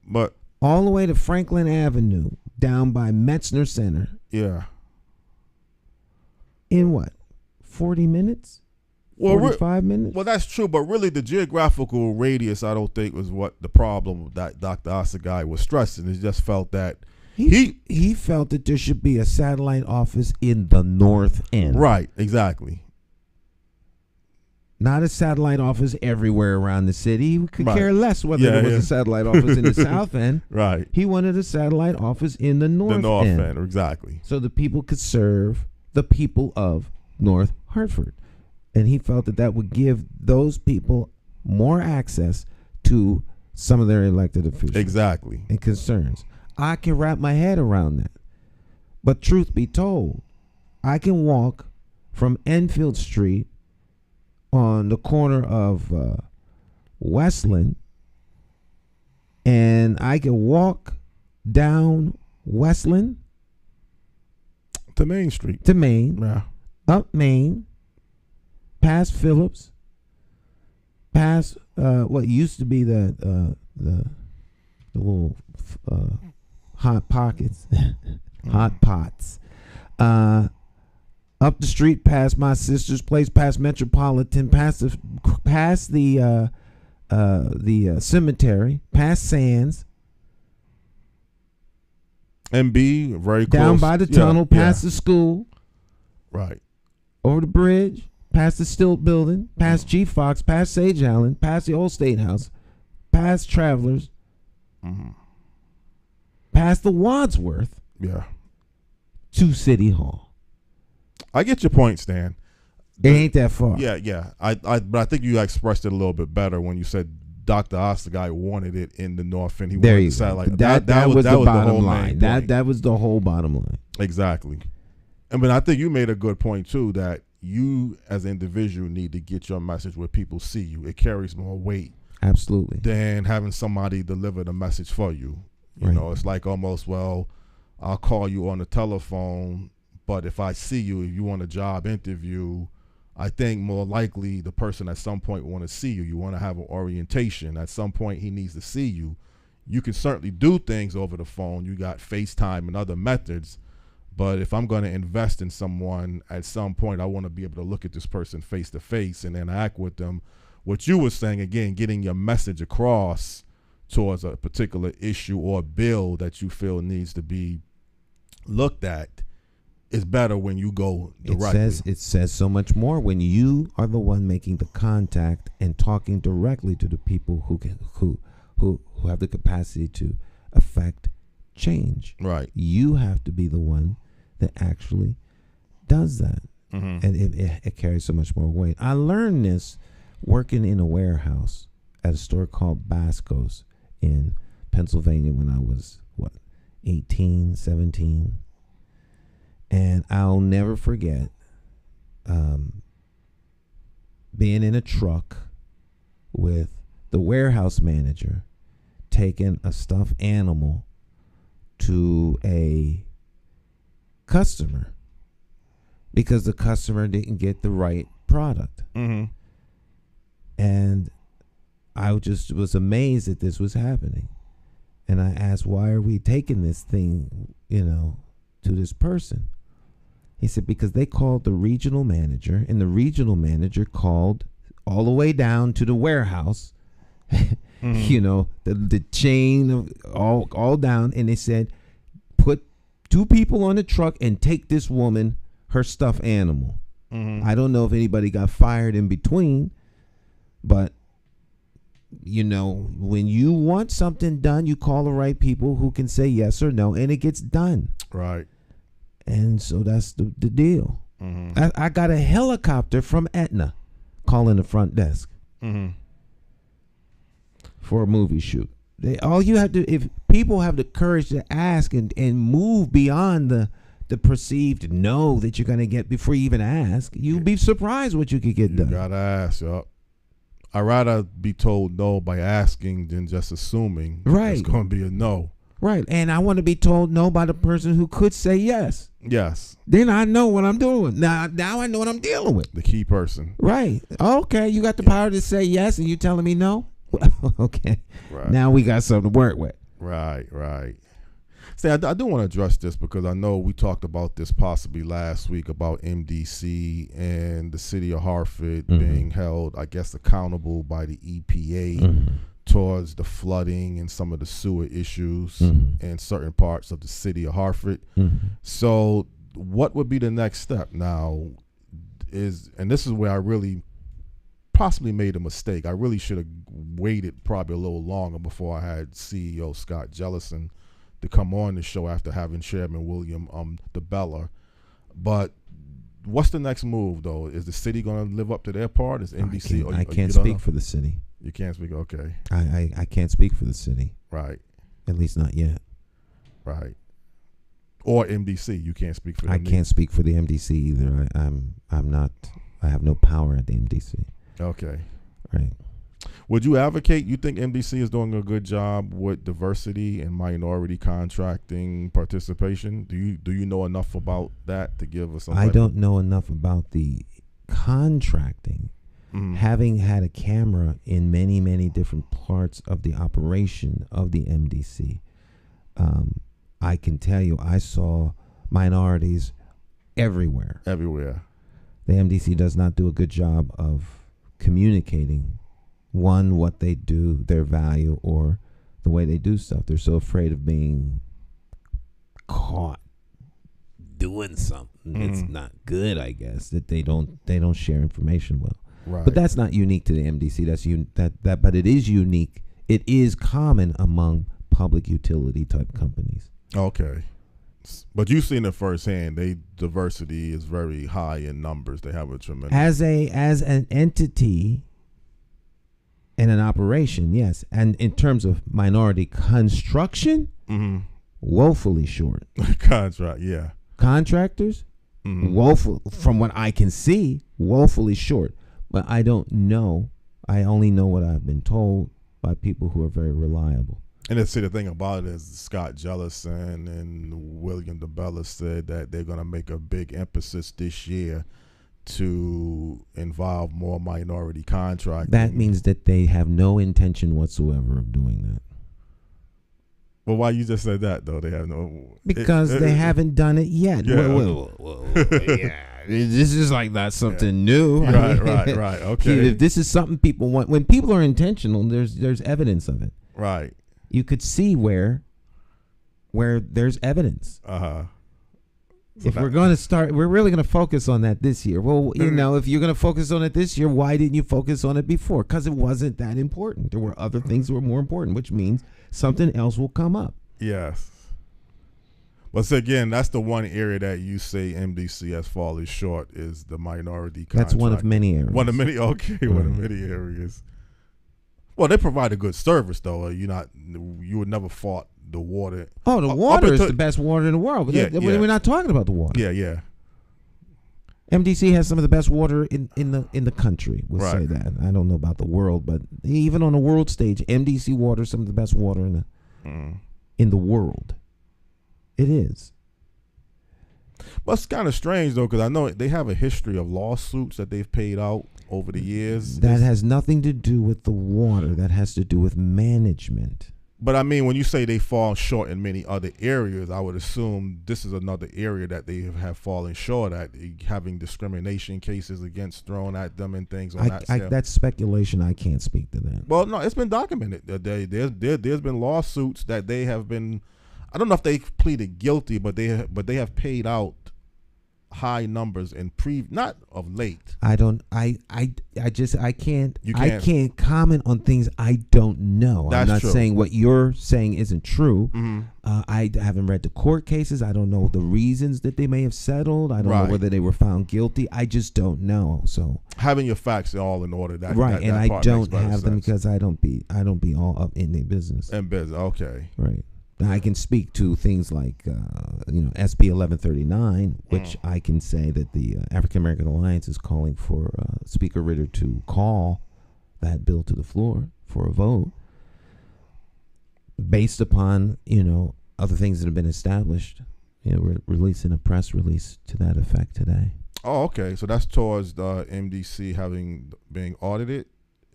but all the way to Franklin Avenue, down by Metzner Center. Yeah. In what? 40 minutes? 45 minutes? Well, that's true, but really the geographical radius, I don't think, was what the problem that Dr. Osagai was stressing. He just felt that he felt that there should be a satellite office in the North End. Right, exactly. Not a satellite office everywhere around the city. He could care less whether there was a satellite office in the South End. Right. He wanted a satellite office in the North End. The North End, exactly. So the people could serve the people of North Hartford. And he felt that would give those people more access to some of their elected officials. Exactly. And concerns. I can wrap my head around that. But truth be told, I can walk from Enfield Street on the corner of Westland, and I can walk down Westland to Main Street. To Main. Yeah. Up Main, past Phillips, past what used to be the little hot pockets, hot pots. Up the street, past my sister's place, past Metropolitan, past the cemetery, past Sands. MB, very close. Down by the tunnel, past the school. Right. Over the bridge, past the Stilt Building, past G Fox, past Sage Allen, past the old State House, past Travelers, past the Wadsworth. Yeah. To City Hall. I get your point, Stan. It ain't that far. Yeah. But I think you expressed it a little bit better when you said Dr. Osterguy wanted it in the North End. He there wanted you the go. satellite. That was the bottom line. That That was the whole bottom line. Exactly. And but I think you made a good point too, that you as an individual need to get your message where people see you. It carries more weight. Absolutely. Than having somebody deliver the message for you. You know, it's like almost, well, I'll call you on the telephone, but if I see you, if you want a job interview, I think more likely the person at some point want to see you. You want to have an orientation. At some point he needs to see you. You can certainly do things over the phone. You got FaceTime and other methods. But if I'm going to invest in someone, at some point I want to be able to look at this person face to face and interact with them. What you were saying, again, getting your message across towards a particular issue or bill that you feel needs to be looked at is better when you go directly. It says so much more when you are the one making the contact and talking directly to the people who have the capacity to affect change. Right. You have to be the one that actually does that. And it carries so much more weight. I learned this working in a warehouse at a store called Basco's in Pennsylvania when I was 18, 17. And I'll never forget being in a truck with the warehouse manager taking a stuffed animal to a customer because the customer didn't get the right product. And I just was amazed that this was happening. And I asked, why are we taking this thing, to this person? He said, because they called the regional manager, and the regional manager called all the way down to the warehouse, the chain of all down. And they said, put 2 people on the truck and take this woman, her stuffed animal. I don't know if anybody got fired in between, but when you want something done, you call the right people who can say yes or no, and it gets done. Right. And so that's the deal. I got a helicopter from Aetna calling the front desk for a movie shoot. All you have to, if people have the courage to ask and move beyond the perceived no that you're going to get before you even ask, you'll be surprised what you could get done. You got to ask, yup. I'd rather be told no by asking than just assuming it's going to be a no. Right. And I want to be told no by the person who could say yes. Yes. Then I know what I'm doing. Now I know what I'm dealing with. The key person. Right. Okay. You got the power to say yes and you telling me no? Okay. Right. Now we got something to work with. Right. See, I do want to address this because I know we talked about this possibly last week about MDC and the city of Hartford being held, I guess, accountable by the EPA towards the flooding and some of the sewer issues in certain parts of the city of Hartford. So what would be the next step now and this is where I really possibly made a mistake. I really should have waited probably a little longer before I had CEO Scott Jellison to come on the show after having Chairman William DeBella. But what's the next move, though? Is the city going to live up to their part? Is NBC? I can't speak for the city. You can't speak. Okay. I can't speak for the city. Right. At least not yet. Right. Or MDC. You can't speak for them. I can't speak for the MDC either. I'm not. I have no power at the MDC. Okay. Right. Would you advocate? You think MDC is doing a good job with diversity and minority contracting participation? Do you know enough about that to give us? I don't know enough about the contracting. Having had a camera in many different parts of the operation of the MDC, I can tell you I saw minorities everywhere. Everywhere. The MDC does not do a good job of communicating, one, what they do, their value, or the way they do stuff. They're so afraid of being caught doing something that's not good, I guess, that they don't share information well. Right. But that's not unique to the MDC. But it is unique. It is common among public utility type companies. Okay. But you've seen it firsthand. Diversity is very high in numbers. They have a tremendous as an entity and an operation, yes. And in terms of minority construction, woefully short. Contract, yeah. Contractors, woeful from what I can see, woefully short. But I don't know. I only know what I've been told by people who are very reliable. And the thing about it is Scott Jellison and William DeBella said that they're going to make a big emphasis this year to involve more minority contracting. That means that they have no intention whatsoever of doing that. Well, why you just said that, though? They have no... Because they haven't done it yet. Yeah. Whoa, yeah. This is like not something new. Right. Okay. If this is something people want, when people are intentional, there's evidence of it. Right. You could see where there's evidence. If we're going to start, we're really going to focus on that this year. Well, if you're going to focus on it this year, why didn't you focus on it before? Because it wasn't that important. There were other things that were more important, which means something else will come up. Yes. But so again, that's the one area that you say MDC has fallen short is the minority contract. That's one of many areas. One of many areas. Well, they provide a good service, though. You would never fault the water. Oh, the water is the best water in the world. But we're not talking about the water. Yeah. MDC has some of the best water in the country. We'll say that. I don't know about the world, but even on the world stage, MDC water is some of the best water in the world. It is. But it's kind of strange, though, because I know they have a history of lawsuits that they've paid out over the years. That has nothing to do with the water. That has to do with management. But I mean, when you say they fall short in many other areas, I would assume this is another area that they have fallen short at, having discrimination cases thrown at them and things on that scale. That's speculation. I can't speak to that. Well, no, it's been documented. There's been lawsuits that they have been. I don't know if they pleaded guilty, but they have paid out high numbers in not of late. I can't comment on things I don't know. That's I'm not true. saying what you're saying isn't true. I haven't read the court cases. I don't know the reasons that they may have settled. I don't know whether they were found guilty. I just don't know. So having your facts all in order, and I don't have them because I don't be all up in their business. Okay. Right. I can speak to things like, SB 1139, which I can say that the African American Alliance is calling for Speaker Ritter to call that bill to the floor for a vote based upon, other things that have been established. We're releasing a press release to that effect today. Oh, okay. So that's towards the MDC being audited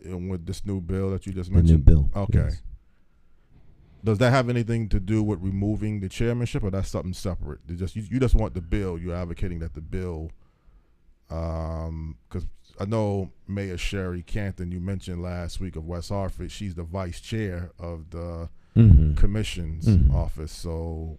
with this new bill that you just mentioned? The new bill. Okay. Yes. Does that have anything to do with removing the chairmanship, or that's something separate? You just want the bill. You're advocating that the bill, because I know Mayor Sherry Canton, you mentioned last week of West Hartford, she's the vice chair of the commission's office. So,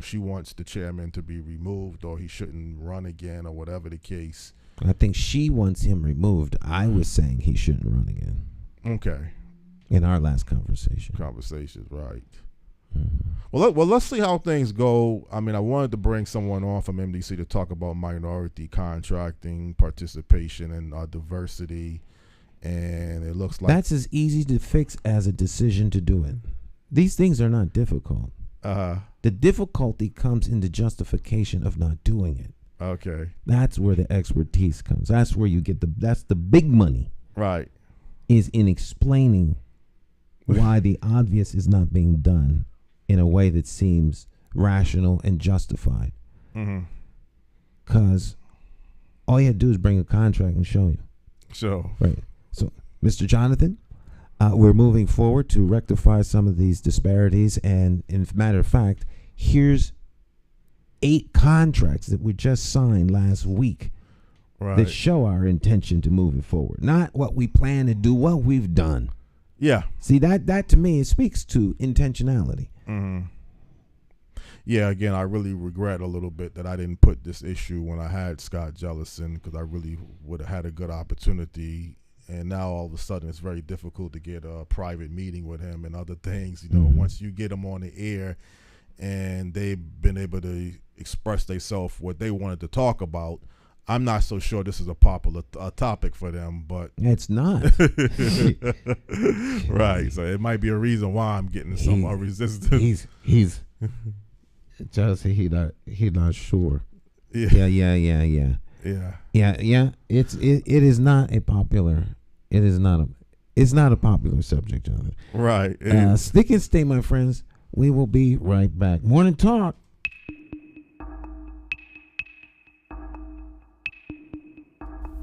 she wants the chairman to be removed, or he shouldn't run again, or whatever the case. I think she wants him removed. I was saying he shouldn't run again. Okay. In our last conversation. Right. Well, let's see how things go. I mean, I wanted to bring someone on from MDC to talk about minority contracting, participation, and diversity and it looks like that's as easy to fix as a decision to do it. These things are not difficult. The difficulty comes in the justification of not doing it. Okay. That's where the expertise comes. That's where you get that's the big money. Right. Is in explaining why the obvious is not being done in a way that seems rational and justified. Because all you have to do is bring a contract and show you. So. Right. So, Mr. Jonathan, we're moving forward to rectify some of these disparities. And in matter of fact, here's 8 contracts that we just signed last week that show our intention to move it forward. Not what we plan to do, what we've done. Yeah. See, that to me, it speaks to intentionality. Yeah, again, I really regret a little bit that I didn't put this issue when I had Scott Jellison, because I really would have had a good opportunity. And now all of a sudden it's very difficult to get a private meeting with him and other things. You know, once you get them on the air and they've been able to express themselves what they wanted to talk about, I'm not so sure this is a popular topic for them, but it's not. Right. So it might be a reason why I'm getting some resistance. He's just he not sure. Yeah. It is not a popular. It's not a popular subject, Jonathan. Right. Stick and stay, my friends. We will be right back. Morning Talk.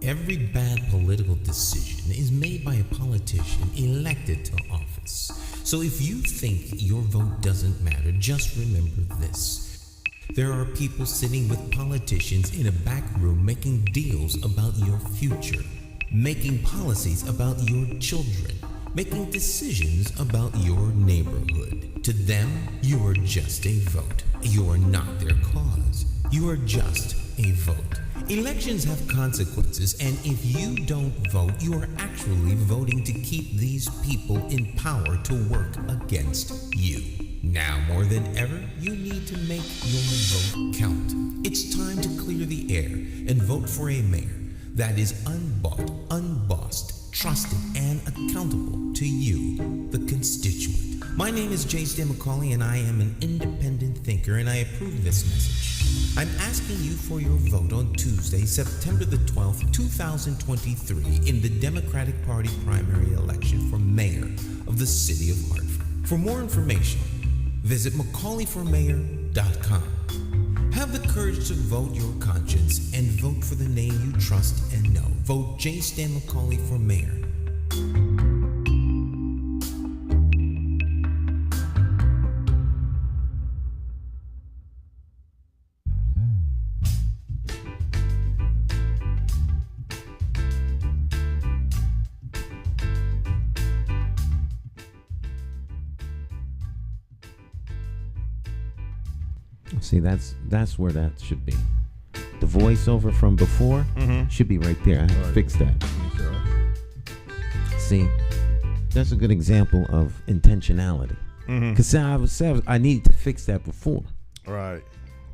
Every bad political decision is made by a politician elected to office. So if you think your vote doesn't matter, just remember this. There are people sitting with politicians in a back room making deals about your future, making policies about your children, making decisions about your neighborhood. To them, you are just a vote. You are not their cause. You are just a vote. Elections have consequences, and if you don't vote, you are actually voting to keep these people in power to work against you. Now more than ever, you need to make your vote count. It's time to clear the air and vote for a mayor that is unbought, unbossed, trusted, and accountable to you, the constituent. My name is J. Stan McCauley, and I am an independent thinker, and I approve this message. I'm asking you for your vote on Tuesday, September the 12th, 2023, in the Democratic Party primary election for mayor of the city of Hartford. For more information, visit McCauleyformayor.com. Have the courage to vote your conscience and vote for the name you trust and know. Vote J. Stan McCauley for mayor. See, that's where that should be. The voiceover from before should be right there. I have to fix that. Okay. See, that's a good example of intentionality. Because I needed to fix that before. Right.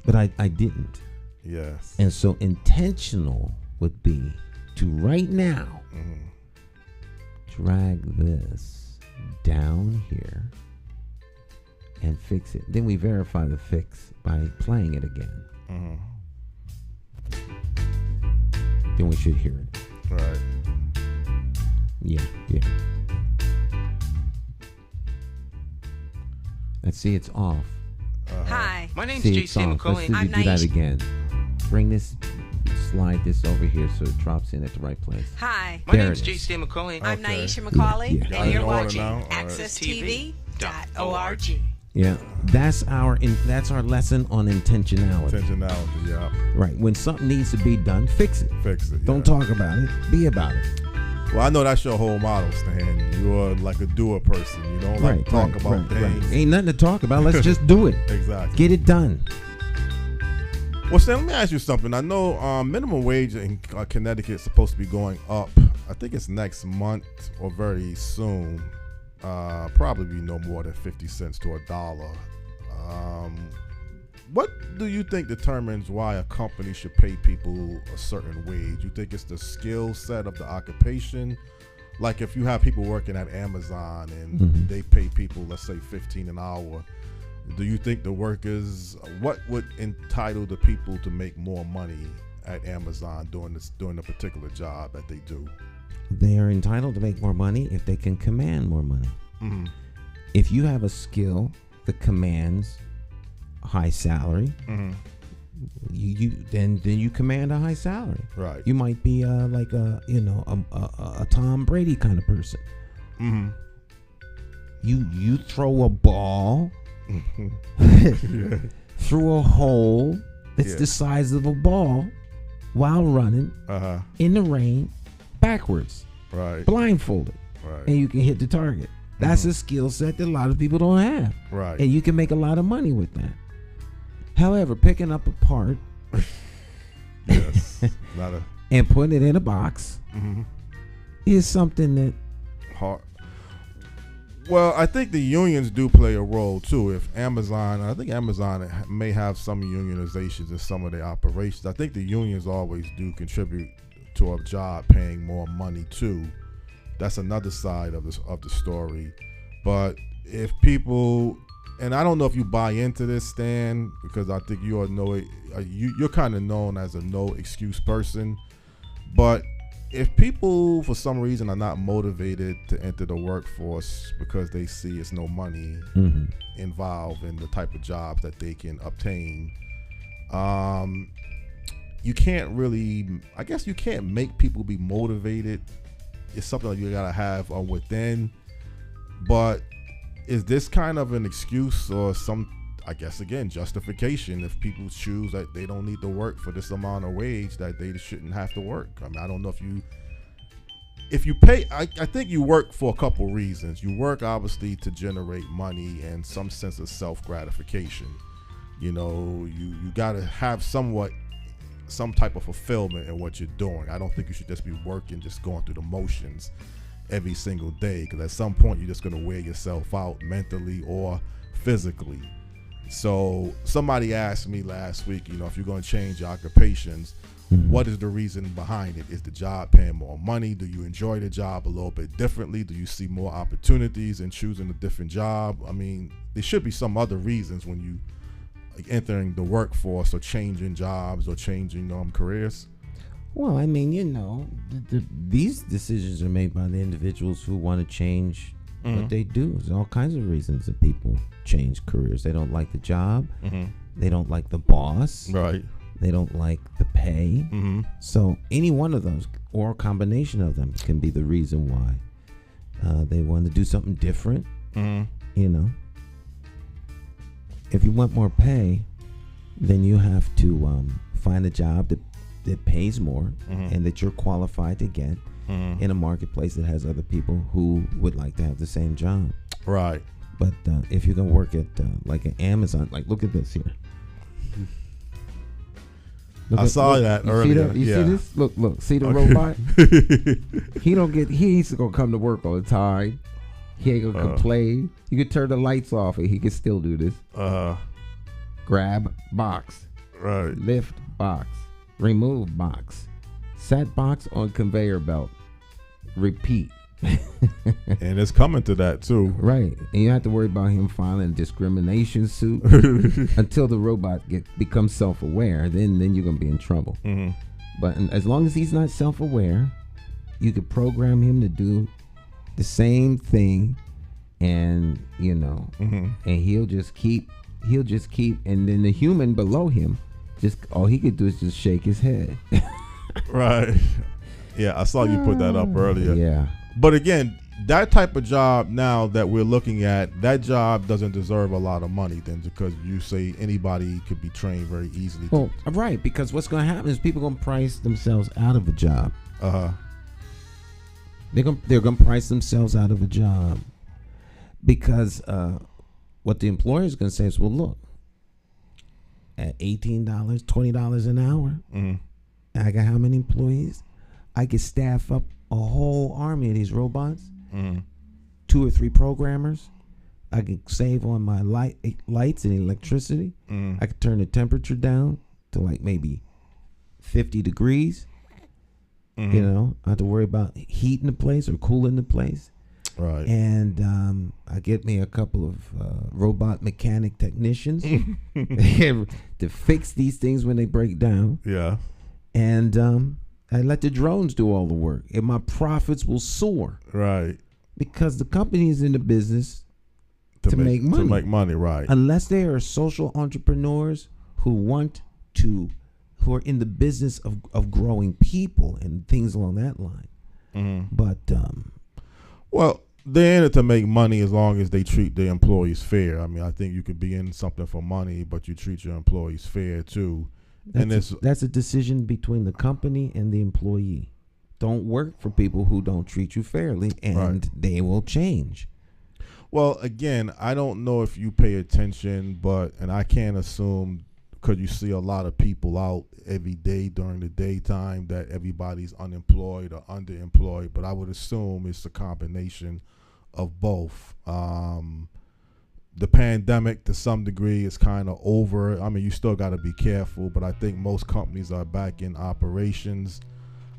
But I didn't. Yes. And so intentional would be to right now drag this down here and fix it. Then we verify the fix by playing it again. Then we should hear it. Right. Yeah. Let's see, it's off. Hi. My name's See, J.C. it's off. Let's McCauley. see, I'm do that Nyesha. again. Bring this, slide this over here so it drops in at the right place. Hi. My There name's it is. J.C. McCauley. I'm Okay. Nyesha McCauley, Yeah. and you're In order watching now? All right. accesstv.org. Yeah, that's our lesson on intentionality. Intentionality, yeah. Right. When something needs to be done, fix it. Fix it. Don't talk about it. Be about it. Well, I know that's your whole model, Stan. You're like a doer person. You don't like to talk about things. Ain't nothing to talk about. Let's just do it. Exactly. Get it done. Well, Stan, let me ask you something. I know minimum wage in Connecticut is supposed to be going up. I think it's next month or very soon. Probably be no more than 50 cents to $1. What do you think determines why a company should pay people a certain wage? You think it's the skill set of the occupation, like if you have people working at Amazon and they pay people, let's say $15 an hour, do you think the workers, what would entitle the people to make more money at Amazon doing a particular job that they do? They are entitled to make more money if they can command more money. Mm-hmm. If you have a skill that commands a high salary, then you command a high salary. Right. You might be like a Tom Brady kind of person. Mm-hmm. You throw a ball through a hole that's the size of a ball while running in the rain backwards, right, blindfolded, right, and you can hit the target. That's a skill set that a lot of people don't have, right, and you can make a lot of money with that. However, picking up a part and putting it in a box is something that hard. Well, I think the unions do play a role too. If I think Amazon may have some unionizations in some of their operations. I think the unions always do contribute to a job paying more money too. That's another side of the story. But if people, and I don't know if you buy into this, Stan, because I think you're kind of known as a no excuse person. But if people for some reason are not motivated to enter the workforce because they see it's no money involved in the type of jobs that they can obtain, you can't really, I guess you can't make people be motivated. It's something that you gotta have within. But is this kind of an excuse or some, I guess again, justification if people choose that they don't need to work for this amount of wage that they shouldn't have to work? I mean, I don't know if you pay, I think you work for a couple reasons. You work obviously to generate money and some sense of self-gratification. You know, you gotta have some type of fulfillment in what you're doing. I don't think you should just be working, just going through the motions every single day, because at some point you're just going to wear yourself out mentally or physically. So somebody asked me last week, if you're going to change your occupations, what is the reason behind it? Is the job paying more money? Do you enjoy the job a little bit differently? Do you see more opportunities in choosing a different job? I mean, there should be some other reasons when you entering the workforce or changing jobs or changing careers. Well, I mean, these decisions are made by the individuals who want to change what they do. There's all kinds of reasons that people change careers. They don't like the job. They don't like the boss. Right. They don't like the pay. So any one of those or a combination of them can be the reason why they want to do something different. If you want more pay, then you have to find a job that pays more and that you're qualified to get in a marketplace that has other people who would like to have the same job. Right. But if you're going to work at like an Amazon, like look at this here. I saw that earlier. You see this? Look. See the robot? He's going to come to work all the time. He ain't going to complain. You can turn the lights off and he can still do this. Grab box. Right. Lift box. Remove box. Set box on conveyor belt. Repeat. And it's coming to that too. Right. And you have to worry about him filing a discrimination suit until the robot becomes self-aware. Then you're going to be in trouble. But as long as he's not self-aware, you could program him to do the same thing, and and he'll just keep, and then the human below him, just all he could do is just shake his head. Right. Yeah, I saw you put that up earlier. Yeah. But again, that type of job now that we're looking at, that job doesn't deserve a lot of money then, because you say anybody could be trained very easily. Well, right, because what's going to happen is people going to price themselves out of a job. They're going to price themselves out of a job because what the employer is going to say is, well, look, at $18, $20 an hour, I got how many employees? I could staff up a whole army of these robots, 2 or 3 programmers. I could save on my lights and electricity. I could turn the temperature down to like maybe 50 degrees. You know, I have to worry about heating the place or cooling the place. Right. And I get me a couple of robot mechanic technicians to fix these things when they break down. Yeah. And I let the drones do all the work, and my profits will soar. Right. Because the company is in the business to make money. To make money, right. Unless they are social entrepreneurs who are in the business of growing people and things along that line. Mm-hmm. But well, they're in it to make money as long as they treat their employees fair. I mean, I think you could be in something for money, but you treat your employees fair too. That's a decision between the company and the employee. Don't work for people who don't treat you fairly, and they will change. Well, again, I don't know if you pay attention, and I can't assume, because you see a lot of people out every day during the daytime, that everybody's unemployed or underemployed, but I would assume it's a combination of both. The pandemic, to some degree, is kind of over. I mean, you still got to be careful, but I think most companies are back in operations.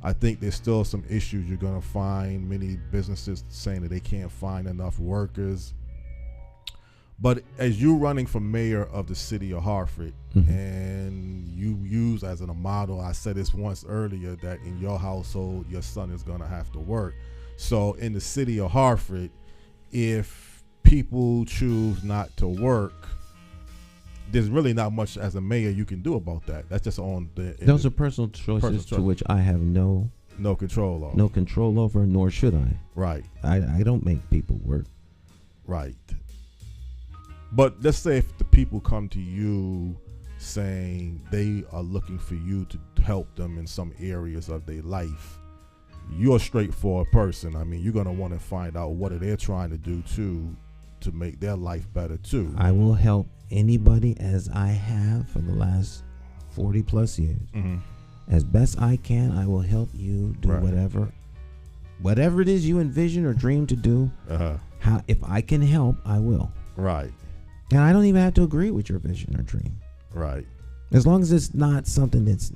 I think there's still some issues you're going to find. Many businesses saying that they can't find enough workers. But as you running for mayor of the city of Hartford, and you use as a model, I said this once earlier, that in your household, your son is going to have to work. So in the city of Hartford, if people choose not to work, there's really not much as a mayor you can do about that. That's just on the... Those are personal choices to which I have no control over. No control over, nor should I. Right. I don't make people work. Right. But let's say if the people come to you saying they are looking for you to help them in some areas of their life, you're a straightforward person. I mean, you're going to want to find out what are they trying to do too to make their life better too. I will help anybody as I have for the last 40 plus years. Mm-hmm. As best I can, I will help you do whatever it is you envision or dream to do. If I can help, I will. Right. And I don't even have to agree with your vision or dream. Right. As long as it's not something that's,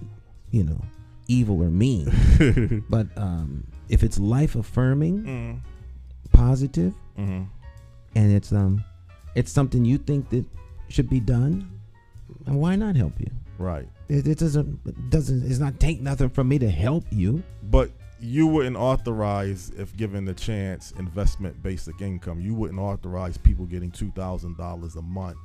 evil or mean. But if it's life affirming, positive, and it's something you think that should be done, why not help you? Right. It's not take nothing from me to help you. But you wouldn't authorize, if given the chance, investment basic income. You wouldn't authorize people getting $2,000 a month.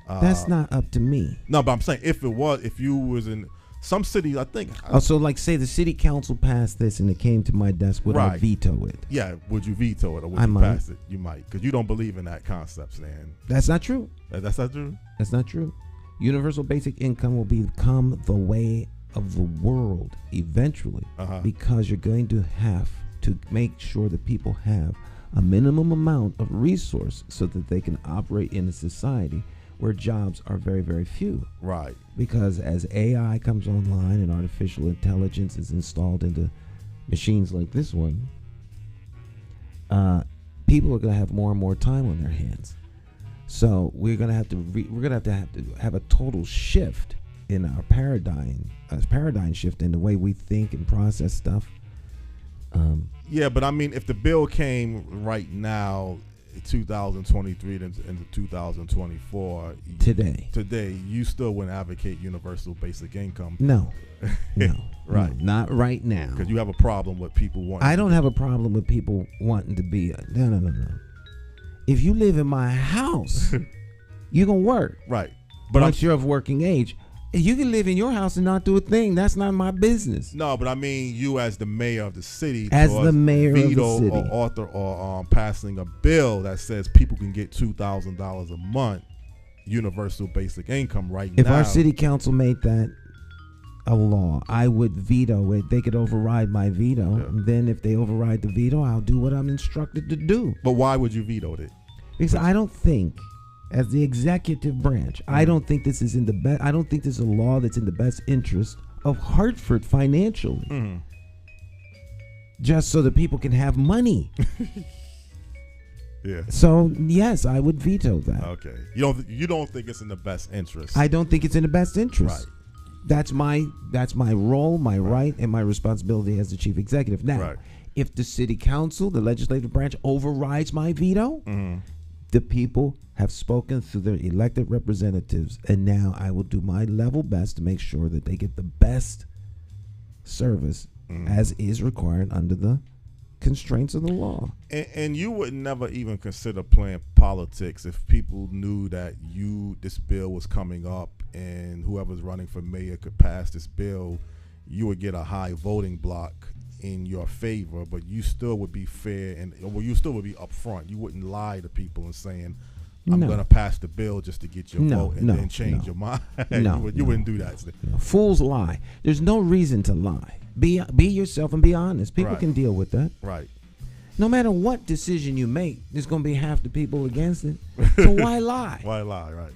That's not up to me. No, but I'm saying if you was in some cities, I think. So like say the city council passed this and it came to my desk, would I veto it? Yeah, would you veto it or would I you might. pass it? You might, because you don't believe in that concept, Stan. That's not true. That's not true? That's not true. Universal basic income will become the way of the world eventually, because you're going to have to make sure that people have a minimum amount of resource so that they can operate in a society where jobs are very, very few. Right. Because as AI comes online and artificial intelligence is installed into machines like this one, people are going to have more and more time on their hands. So we're going to have to have a total shift in our paradigm shift in the way we think and process stuff. Yeah, but I mean, if the bill came right now, 2023 into 2024, today, you still wouldn't advocate universal basic income. No. Right. No, not right now. Because you have a problem with people wanting. I don't have a problem with people wanting to be. No. If you live in my house, you're gonna work. Right. But once you're of working age, you can live in your house and not do a thing. That's not my business. No, but I mean, you as the mayor of the city, as the mayor of the city, or author or passing a bill that says people can get $2,000 a month, universal basic income now. If our city council made that a law, I would veto it. They could override my veto. Yeah. And then if they override the veto, I'll do what I'm instructed to do. But why would you veto it? Because I don't think, as the executive branch, I don't think this is I don't think this is a law that's in the best interest of Hartford financially. Just so that people can have money. Yeah. So yes, I would veto that. Okay. You don't think it's in the best interest? I don't think it's in the best interest. Right. That's my role, my right, and my responsibility as the chief executive. Now, if the city council, the legislative branch, overrides my veto, the people have spoken through their elected representatives, and now I will do my level best to make sure that they get the best service as is required under the constraints of the law. And you would never even consider playing politics if people knew that this bill was coming up and whoever's running for mayor could pass this bill, you would get a high voting block in your favor, but you still would be fair you still would be upfront. You wouldn't lie to people and saying, I'm going to pass the bill just to get your vote and then change your mind. You wouldn't do that. Fools lie. There's no reason to lie. Be yourself and be honest. People can deal with that. Right. No matter what decision you make, there's going to be half the people against it. So why lie? Why lie, right.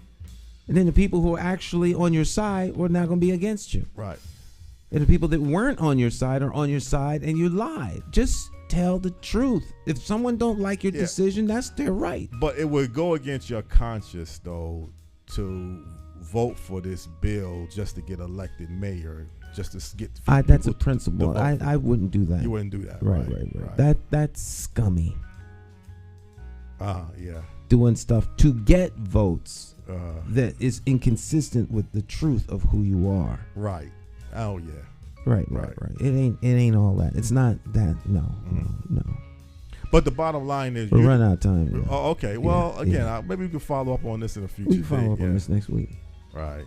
And then the people who are actually on your side are not going to be against you. Right. And the people that weren't on your side are on your side and you lied. Just tell the truth. If someone don't like your decision, that's their right. But it would go against your conscience, though, to vote for this bill just to get elected mayor, just to get. That's a principle. I wouldn't do that. You wouldn't do that. Right. That's scummy. Yeah. Doing stuff to get votes that is inconsistent with the truth of who you are. Right. Oh yeah. Right. It ain't all that. It's not that. No. But the bottom line is we'll run out of time. Yeah. Oh, okay. Well, maybe we can follow up on this in a future. We can follow up on this next week. Right.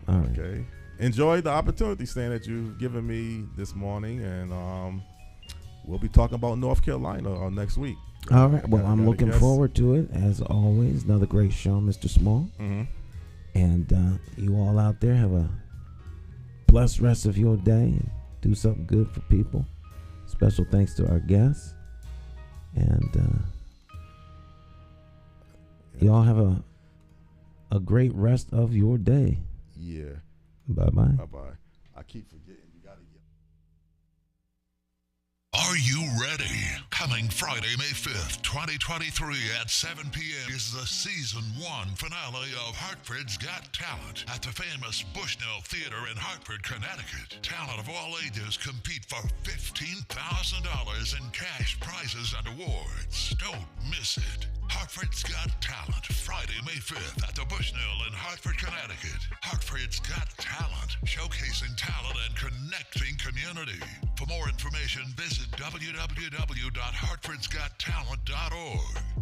All right. Okay. Enjoy the opportunity, Stan, that you've given me this morning, and we'll be talking about North Carolina next week. All right. Well, I'm looking forward to it as always. Another great show, Mr. Small. And you all out there have a blessed rest of your day and do something good for people. Special thanks to our guests. And y'all have a great rest of your day. Yeah. Bye-bye. Bye-bye. I keep forgetting. You got to get... Are you ready? Coming Friday, May 5th, 2023 at 7 p.m. is the Season 1 finale of Hartford's Got Talent at the famous Bushnell Theater in Hartford, Connecticut. Talent of all ages compete for $15,000 in cash prizes and awards. Don't miss it. Hartford's Got Talent, Friday, May 5th at the Bushnell in Hartford, Connecticut. Hartford's Got Talent, showcasing talent and connecting community. For more information, visit www.hartfordsgottalent.org.